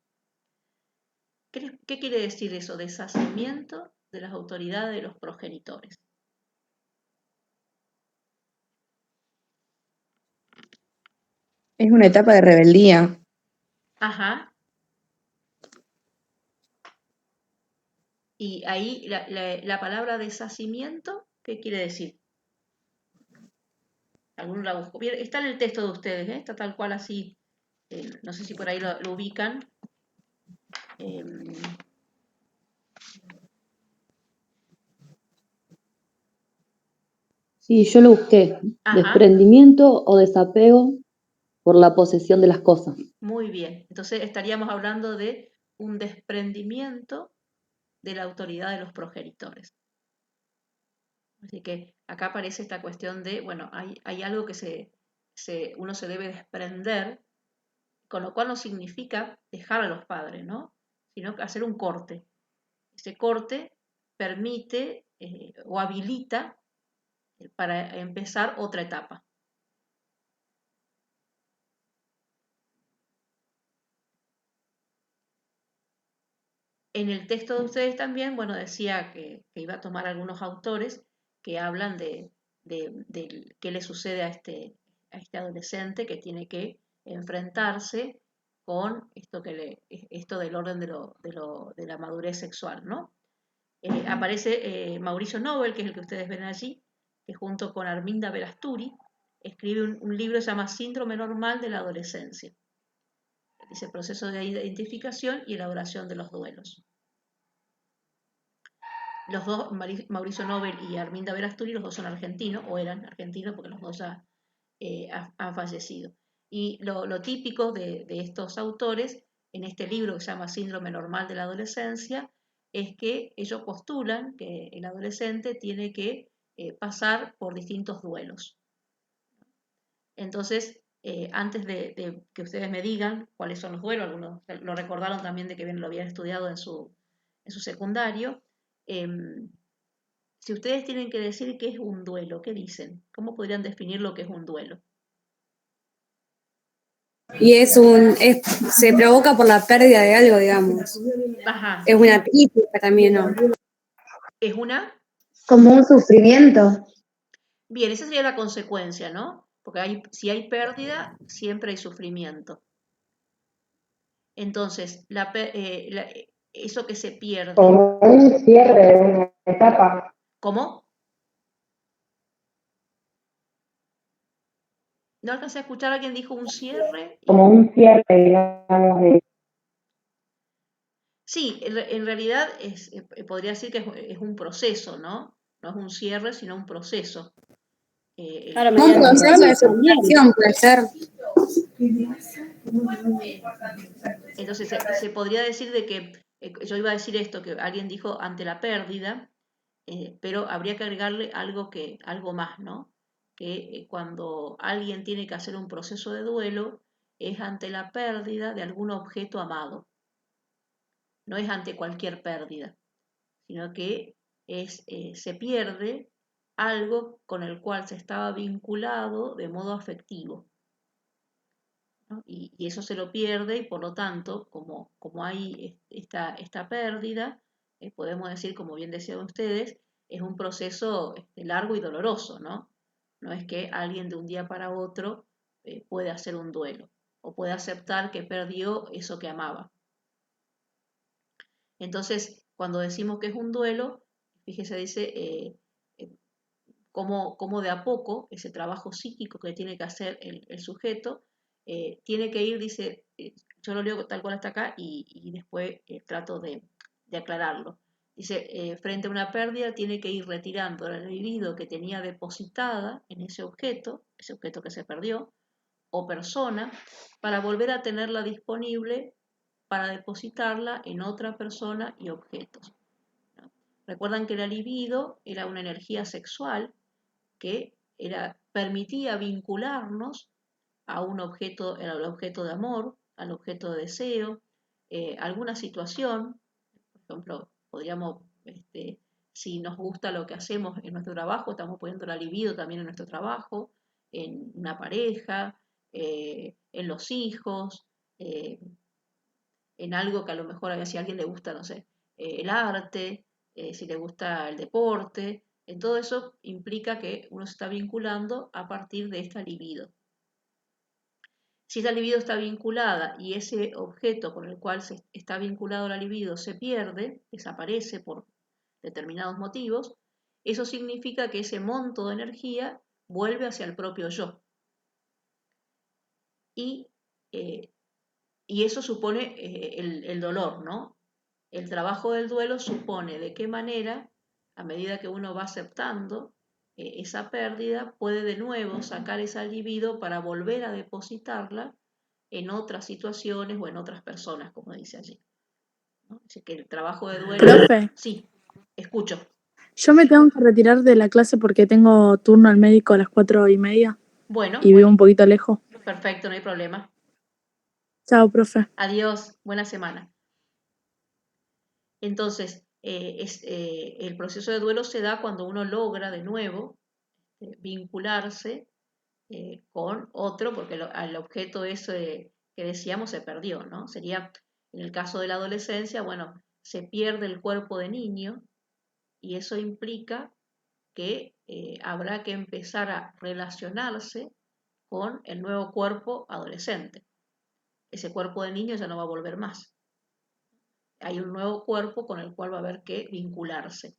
¿Qué quiere decir eso? Deshacimiento de las autoridades de los progenitores. Es una etapa de rebeldía. Ajá. Y ahí la palabra deshacimiento, ¿qué quiere decir? Alguno la buscó. Bien, está en el texto de ustedes, ¿eh? Está tal cual así. No sé si por ahí lo ubican. Sí, yo lo busqué. Ajá. Desprendimiento o desapego por la posesión de las cosas. Muy bien. Entonces estaríamos hablando de un desprendimiento de la autoridad de los progenitores. Así que acá aparece esta cuestión de, bueno, hay algo que uno se debe desprender, con lo cual no significa dejar a los padres, ¿no? Sino hacer un corte. Ese corte permite o habilita para empezar otra etapa. En el texto de ustedes también, bueno, decía que iba a tomar algunos autores que hablan de qué le sucede a este adolescente que tiene que enfrentarse con esto del orden de la madurez sexual, ¿no? Aparece Mauricio Nobel, que es el que ustedes ven allí, que junto con Arminda Verasturi escribe un libro que se llama Síndrome Normal de la Adolescencia. Dice proceso de identificación y elaboración de los duelos. Los dos, Mauricio Nobel y Arminda Verasturi, los dos son argentinos, o eran argentinos porque los dos ya han fallecido. Y lo típico de estos autores, en este libro que se llama Síndrome Normal de la Adolescencia, es que ellos postulan que el adolescente tiene que pasar por distintos duelos. Entonces, antes de que ustedes me digan cuáles son los duelos, algunos lo recordaron también de que bien lo habían estudiado en su secundario, si ustedes tienen que decir qué es un duelo, ¿qué dicen? ¿Cómo podrían definir lo que es un duelo? Y se provoca por la pérdida de algo, digamos. Ajá. Es una crítica también, ¿no? ¿Es una? Como un sufrimiento. Bien, esa sería la consecuencia, ¿no? Porque si hay pérdida, siempre hay sufrimiento. Entonces, eso que se pierde. Como un cierre de una etapa. ¿Cómo? No alcancé a escuchar a alguien dijo un cierre. Como un cierre, digamos, de... Sí, en realidad podría decir que es un proceso, ¿no? No es un cierre, sino un proceso. Claro, un proceso de superación puede ser. Entonces se podría decir de que, yo iba a decir esto, que alguien dijo ante la pérdida, pero habría que agregarle algo más, ¿no? Que cuando alguien tiene que hacer un proceso de duelo, es ante la pérdida de algún objeto amado, no es ante cualquier pérdida, sino que se pierde algo con el cual se estaba vinculado de modo afectivo, ¿no? Y eso se lo pierde y por lo tanto, como hay esta pérdida, podemos decir, como bien decían ustedes, es un proceso largo y doloroso, ¿no? No es que alguien de un día para otro puede hacer un duelo o puede aceptar que perdió eso que amaba. Entonces, cuando decimos que es un duelo, fíjese, dice cómo de a poco ese trabajo psíquico que tiene que hacer el sujeto tiene que ir, dice, yo lo leo tal cual está acá y después trato de aclararlo. Dice, frente a una pérdida tiene que ir retirando la libido que tenía depositada en ese objeto que se perdió, o persona, para volver a tenerla disponible para depositarla en otra persona y objetos, ¿no? Recuerdan que la libido era una energía sexual que permitía vincularnos a un objeto, al objeto de amor, al objeto de deseo, alguna situación. Por ejemplo, podríamos, si nos gusta lo que hacemos en nuestro trabajo, estamos poniendo la libido también en nuestro trabajo, en una pareja, en los hijos, en algo que a lo mejor si a alguien le gusta, no sé, el arte, si le gusta el deporte, en todo eso implica que uno se está vinculando a partir de esta libido. Si esta libido está vinculada y ese objeto con el cual se está vinculado la libido se pierde, desaparece por determinados motivos, eso significa que ese monto de energía vuelve hacia el propio yo. Y eso supone el dolor, ¿no? El trabajo del duelo supone de qué manera, a medida que uno va aceptando esa pérdida, puede de nuevo sacar esa libido para volver a depositarla en otras situaciones o en otras personas, como dice allí, ¿no? Así que el trabajo de duelo... Profe, Sí, escucho. yo me tengo que retirar de la clase porque tengo turno al médico a las 4:30 Bueno, y vivo un poquito lejos. perfecto, no hay problema. Chao, profe. Adiós, buena semana. Entonces, el proceso de duelo se da cuando uno logra de nuevo vincularse con otro, porque al objeto ese que decíamos se perdió, ¿no? Sería, en el caso de la adolescencia, bueno, se pierde el cuerpo de niño y eso implica que habrá que empezar a relacionarse con el nuevo cuerpo adolescente. Ese cuerpo de niño ya no va a volver más. Hay un nuevo cuerpo con el cual va a haber que vincularse.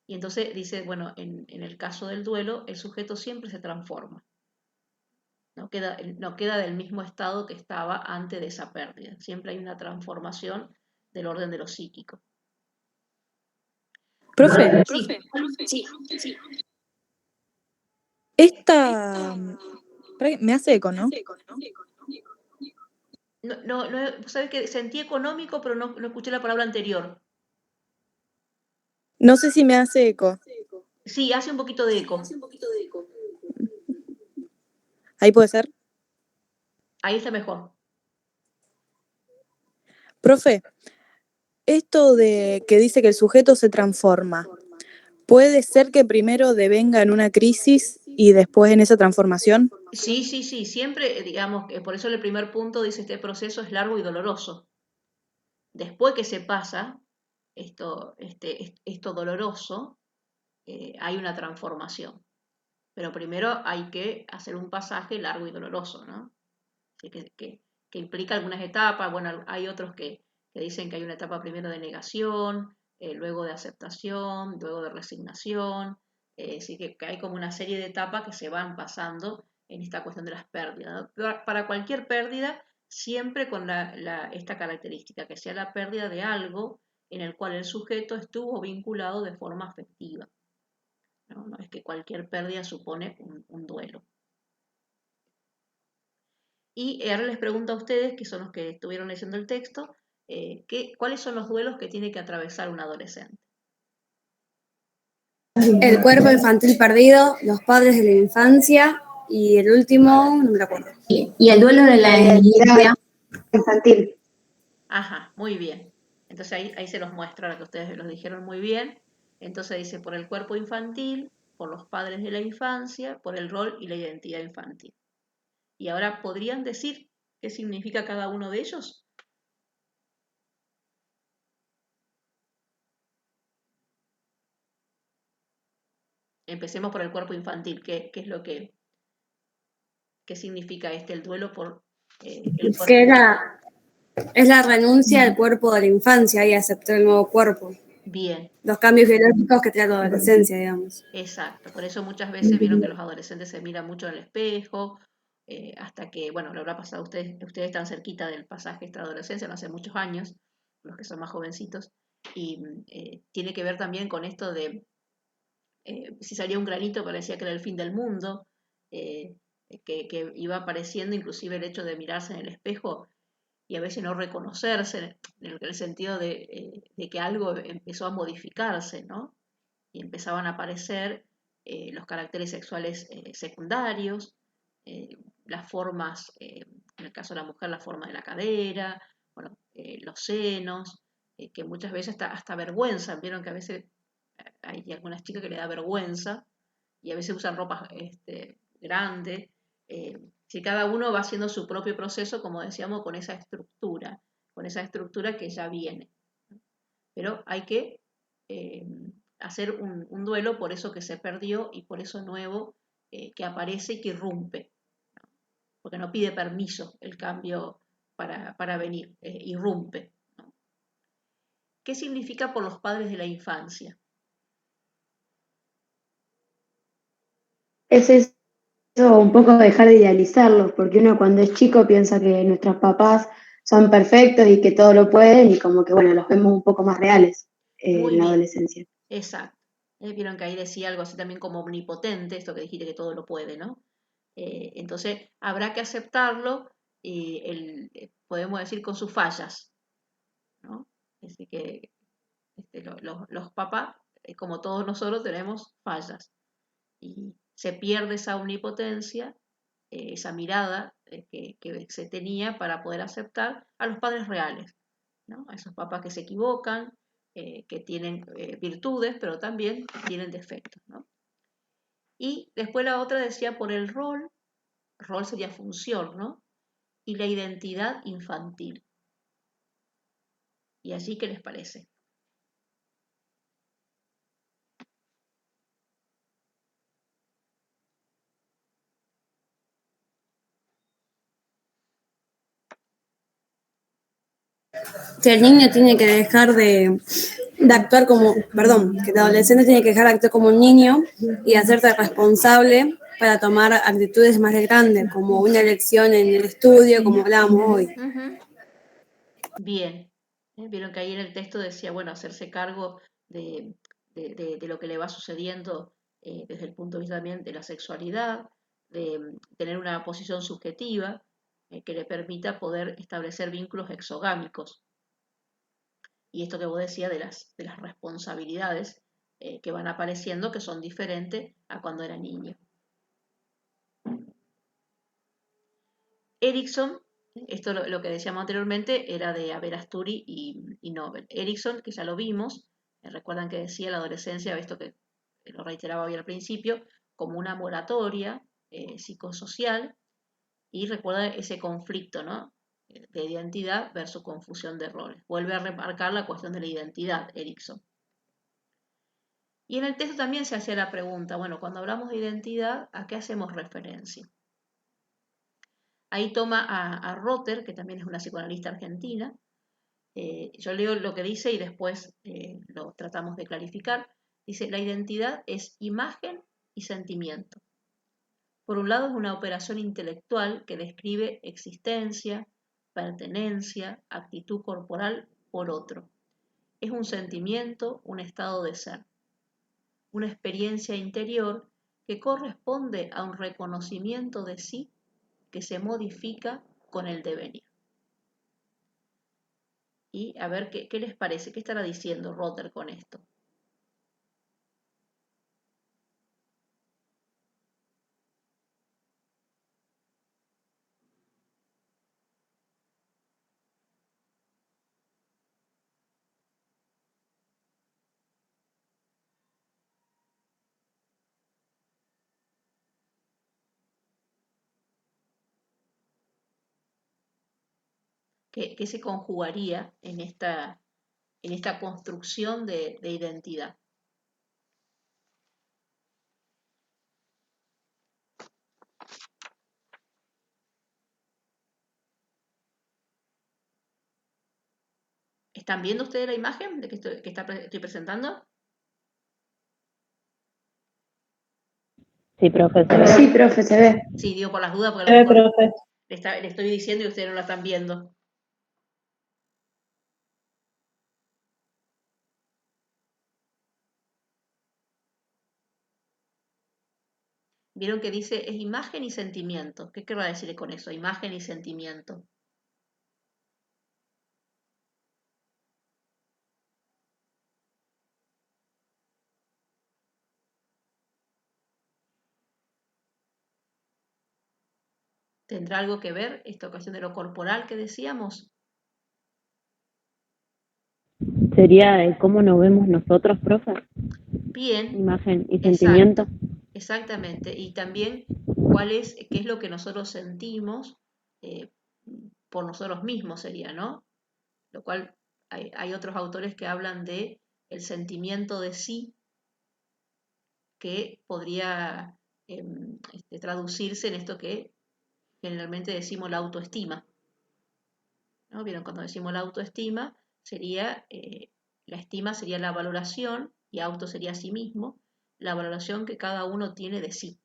Y entonces dice, bueno, en el caso del duelo, el sujeto siempre se transforma. No queda del mismo estado que estaba antes de esa pérdida. Siempre hay una transformación del orden de lo psíquico. Profe, Sí. esta... Me hace eco, ¿no? No, sabes que sentí económico, pero no escuché la palabra anterior. No sé si me hace eco. Sí, hace un poquito de eco. ¿Ahí puede ser? Ahí está mejor. Profe, esto de que dice que el sujeto se transforma, ¿puede ser que primero devenga en una crisis y después en esa transformación? Sí, siempre, digamos, por eso el primer punto dice este proceso es largo y doloroso. Después que se pasa esto doloroso, hay una transformación. Pero primero hay que hacer un pasaje largo y doloroso, ¿no? Que implica algunas etapas. Bueno, hay otros que dicen que hay una etapa primero de negación, luego de aceptación, luego de resignación. Así que hay como una serie de etapas que se van pasando en esta cuestión de las pérdidas, ¿no? Para cualquier pérdida, siempre con esta característica, que sea la pérdida de algo en el cual el sujeto estuvo vinculado de forma afectiva. No es que cualquier pérdida supone un duelo. Y ahora les pregunto a ustedes, que son los que estuvieron leyendo el texto, ¿cuáles son los duelos que tiene que atravesar un adolescente? El cuerpo infantil perdido, los padres de la infancia y el último, no me acuerdo. Y el duelo de la niñez infantil. Ajá, muy bien. Entonces ahí se los muestro, ahora que ustedes los dijeron muy bien. Entonces dice, por el cuerpo infantil, por los padres de la infancia, por el rol y la identidad infantil. Y ahora, ¿podrían decir qué significa cada uno de ellos? Empecemos por el cuerpo infantil. ¿Qué es lo qué significa el duelo por el cuerpo Que infantil? es la renuncia al cuerpo de la infancia y aceptar el nuevo cuerpo. Bien. Los cambios biológicos que trae la adolescencia, digamos. Exacto. Por eso muchas veces vieron que los adolescentes se miran mucho en el espejo, hasta que, bueno, lo habrá pasado a ustedes están cerquita del pasaje esta adolescencia, no hace muchos años, los que son más jovencitos, y tiene que ver también con esto de si salía un granito parecía que era el fin del mundo, que iba apareciendo inclusive el hecho de mirarse en el espejo y a veces no reconocerse, en el sentido de que algo empezó a modificarse, ¿no? Y empezaban a aparecer los caracteres sexuales secundarios, las formas, en el caso de la mujer, la forma de la cadera, bueno, los senos, que muchas veces hasta vergüenza, vieron que a veces hay algunas chicas que le da vergüenza y a veces usan ropa grande. Si cada uno va haciendo su propio proceso, como decíamos, con esa estructura que ya viene. Pero hay que hacer un duelo por eso que se perdió y por eso nuevo que aparece y que irrumpe, ¿no? Porque no pide permiso el cambio para venir, irrumpe, ¿no? ¿Qué significa por los padres de la infancia? Es eso, un poco dejar de idealizarlos, porque uno cuando es chico piensa que nuestros papás son perfectos y que todo lo pueden, y como que, bueno, los vemos un poco más reales Muy en la bien, adolescencia. exacto. Vieron que ahí decía algo así también como omnipotente, esto que dijiste que todo lo puede, ¿no? Entonces habrá que aceptarlo y podemos decir con sus fallas, ¿no? Así que los papás, como todos nosotros, tenemos fallas y se pierde esa omnipotencia, esa mirada que se tenía para poder aceptar a los padres reales, ¿no? A esos papás que se equivocan, que tienen virtudes, pero también tienen defectos, ¿no? Y después la otra decía por el rol sería función, ¿no? Y la identidad infantil. ¿Y allí qué les parece? Que el niño tiene que dejar de actuar como, perdón, que el adolescente tiene que dejar de actuar como un niño y hacerse responsable para tomar actitudes más grandes, como una elección en el estudio, como hablábamos hoy. Bien. Vieron que ahí en el texto decía, bueno, hacerse cargo de lo que le va sucediendo desde el punto de vista también de la sexualidad, de tener una posición subjetiva que le permita poder establecer vínculos exogámicos. Y esto que vos decías de las responsabilidades que van apareciendo, que son diferentes a cuando era niño. Erikson, esto lo que decíamos anteriormente era de Aberasturi y Nobel. Erikson, que ya lo vimos, recuerdan que decía la adolescencia, esto que lo reiteraba hoy al principio, como una moratoria psicosocial, y recuerda ese conflicto, ¿no? De identidad versus confusión de roles. Vuelve a remarcar la cuestión de la identidad, Erikson. Y en el texto también se hacía la pregunta, bueno, cuando hablamos de identidad, ¿a qué hacemos referencia? Ahí toma a Rotter, que también es una psicoanalista argentina. Yo leo lo que dice y después lo tratamos de clarificar. Dice, la identidad es imagen y sentimiento. Por un lado es una operación intelectual que describe existencia, pertenencia, actitud corporal por otro. Es un sentimiento, un estado de ser, una experiencia interior que corresponde a un reconocimiento de sí que se modifica con el devenir. Y a ver qué les parece, qué estará diciendo Rotter con esto. ¿Qué se conjugaría en esta construcción de identidad? ¿Están viendo ustedes la imagen de que estoy presentando? Sí, profe. Sí, profe, se ve. Sí, digo por las dudas, porque a lo mejor le estoy diciendo y ustedes no la están viendo. Vieron que dice es imagen y sentimiento. ¿Qué querrá decir con eso? Imagen y sentimiento. ¿Tendrá algo que ver esta ocasión de lo corporal que decíamos? ¿Sería de cómo nos vemos nosotros, profe? Bien. Imagen y sentimiento. Exactamente. Y también qué es lo que nosotros sentimos por nosotros mismos sería, ¿no? Lo cual hay otros autores que hablan de el sentimiento de sí, que podría traducirse en esto que generalmente decimos la autoestima, ¿no? Vieron, cuando decimos la autoestima, sería, la estima sería la valoración, y auto sería sí mismo, la valoración que cada uno tiene de sí.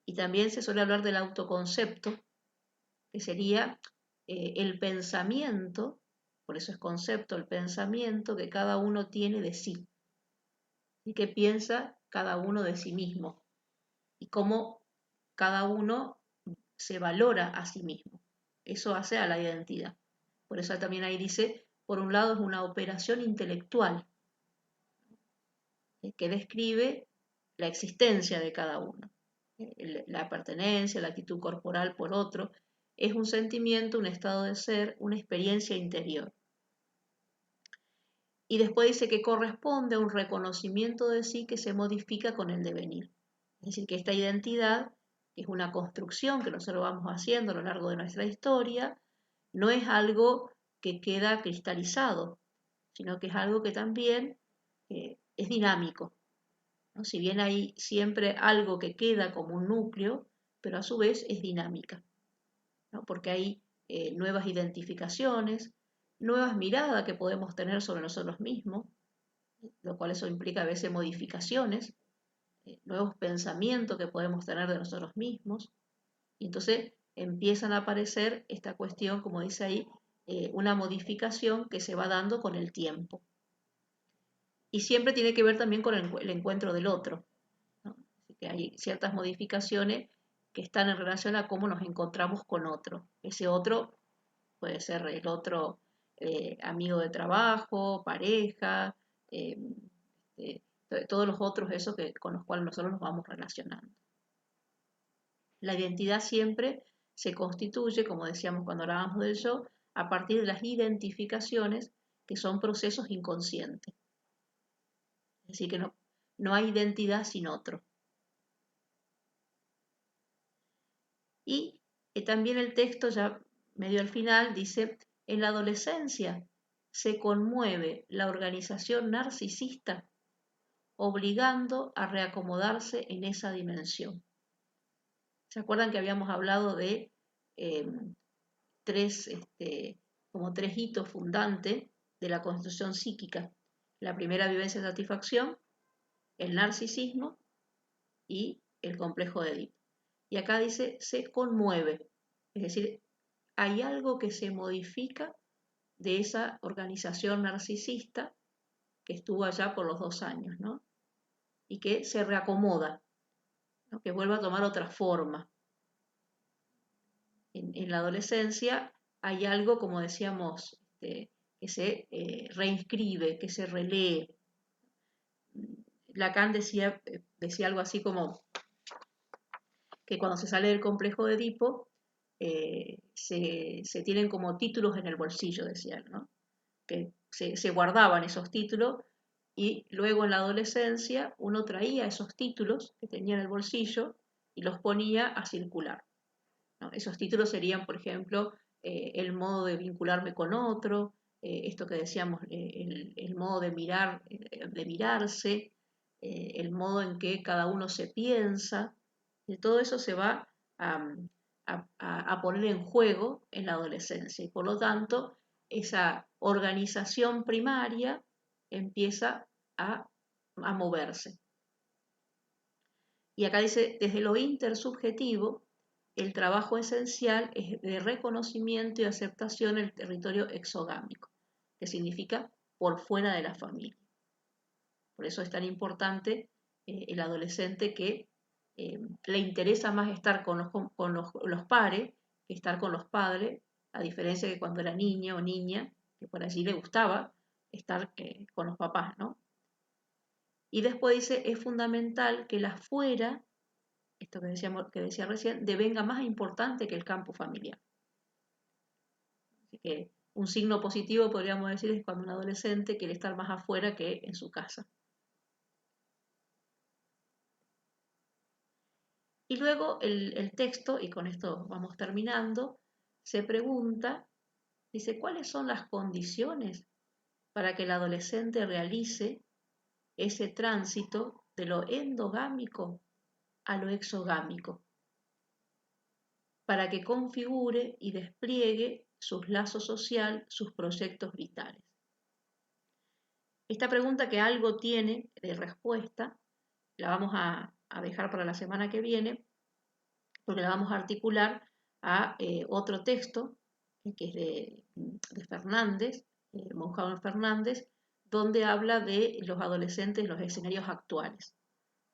Y también se suele hablar del autoconcepto, que sería el pensamiento, por eso es concepto, el pensamiento que cada uno tiene de sí, y que piensa cada uno de sí mismo, y cómo cada uno se valora a sí mismo. Eso hace a la identidad. Por eso también ahí dice, por un lado es una operación intelectual que describe la existencia de cada uno. La pertenencia, la actitud corporal por otro, es un sentimiento, un estado de ser, una experiencia interior. Y después dice que corresponde a un reconocimiento de sí que se modifica con el devenir. Es decir, que esta identidad, que es una construcción que nosotros vamos haciendo a lo largo de nuestra historia, no es algo que queda cristalizado, sino que es algo que también es dinámico, ¿no? Si bien hay siempre algo que queda como un núcleo, pero a su vez es dinámica, ¿no? Porque hay nuevas identificaciones, nuevas miradas que podemos tener sobre nosotros mismos, lo cual eso implica a veces modificaciones, nuevos pensamientos que podemos tener de nosotros mismos, y entonces empiezan a aparecer esta cuestión, como dice ahí, una modificación que se va dando con el tiempo. Y siempre tiene que ver también con el encuentro del otro, ¿no? Así que hay ciertas modificaciones que están en relación a cómo nos encontramos con otro. Ese otro puede ser el otro amigo de trabajo, pareja, eh, todos los otros esos con los cuales nosotros nos vamos relacionando. La identidad siempre se constituye, como decíamos cuando hablábamos del yo, a partir de las identificaciones que son procesos inconscientes. Es decir, que no hay identidad sin otro. Y también el texto, ya medio al final, dice, en la adolescencia se conmueve la organización narcisista obligando a reacomodarse en esa dimensión. ¿Se acuerdan que habíamos hablado de como tres hitos fundantes de la construcción psíquica? La primera, vivencia de satisfacción, el narcisismo y el complejo de Edipo. Y acá dice, se conmueve, es decir, hay algo que se modifica de esa organización narcisista que estuvo allá por los 2 años, ¿no? Y que se reacomoda, ¿no? Que vuelva a tomar otra forma. en la adolescencia hay algo, como decíamos, que se reinscribe, que se relee. Lacan decía algo así como que cuando se sale del complejo de Edipo, se tienen como títulos en el bolsillo, decía él, ¿no? Que se guardaban esos títulos y luego en la adolescencia uno traía esos títulos que tenía en el bolsillo y los ponía a circular, ¿no? Esos títulos serían, por ejemplo, el modo de vincularme con otro, esto que decíamos, el modo de mirarse, el modo en que cada uno se piensa, y todo eso se va a poner en juego en la adolescencia y por lo tanto esa organización primaria empieza a moverse. Y acá dice, desde lo intersubjetivo, el trabajo esencial es de reconocimiento y aceptación del territorio exogámico, que significa por fuera de la familia. Por eso es tan importante el adolescente que le interesa más estar con los pares que estar con los padres, a diferencia de cuando era niña o niña, que por allí le gustaba estar con los papás, ¿no? Y después dice, es fundamental que la afuera, esto que decía recién, devenga más importante que el campo familiar. Así que un signo positivo, podríamos decir, es cuando un adolescente quiere estar más afuera que en su casa. Y luego el texto, y con esto vamos terminando, se pregunta, dice, ¿cuáles son las condiciones para que el adolescente realice ese tránsito de lo endogámico a lo exogámico? Para que configure y despliegue sus lazos sociales, sus proyectos vitales. Esta pregunta, que algo tiene de respuesta, la vamos a dejar para la semana que viene, porque la vamos a articular a otro texto, que es de Fernández, Monjador Fernández, donde habla de los adolescentes en los escenarios actuales.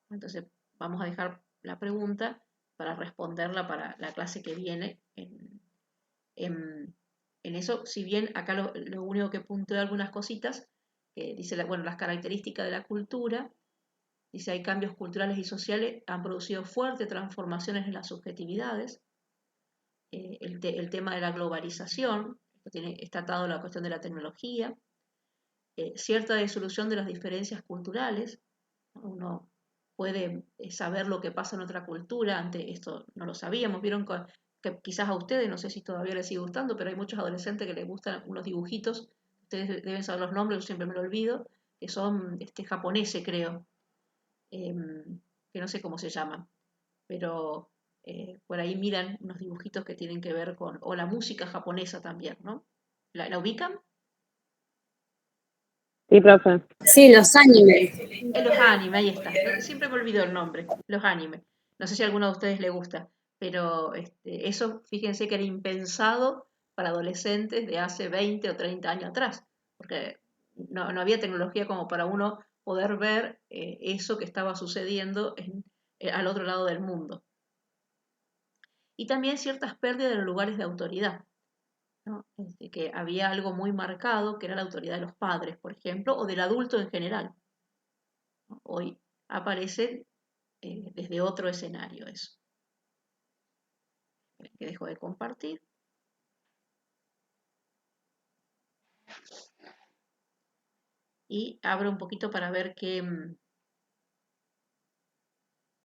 Entonces vamos a dejar la pregunta para responderla para la clase que viene en eso, si bien acá lo único que punteo algunas cositas, que dice, las características de la cultura, dice, hay cambios culturales y sociales, han producido fuertes transformaciones en las subjetividades, el tema de la globalización, está atado a la cuestión de la tecnología, cierta disolución de las diferencias culturales, uno puede saber lo que pasa en otra cultura, antes esto no lo sabíamos, vieron que quizás a ustedes, no sé si todavía les sigue gustando, pero hay muchos adolescentes que les gustan unos dibujitos, ustedes deben saber los nombres, yo siempre me lo olvido, que son japoneses, creo, que no sé cómo se llaman, pero por ahí miran unos dibujitos que tienen que ver con, o la música japonesa también, ¿no? ¿La ubican? Sí, profe. Sí, los animes. Los animes, ahí está. Siempre me olvido el nombre, los animes. No sé si a alguno de ustedes le gusta, pero eso, fíjense que era impensado para adolescentes de hace 20 o 30 años atrás, porque no había tecnología como para uno poder ver eso que estaba sucediendo al otro lado del mundo. Y también ciertas pérdidas de los lugares de autoridad, ¿no? Que había algo muy marcado, que era la autoridad de los padres, por ejemplo, o del adulto en general. Hoy aparece desde otro escenario eso. Que dejo de compartir. Y abro un poquito para ver qué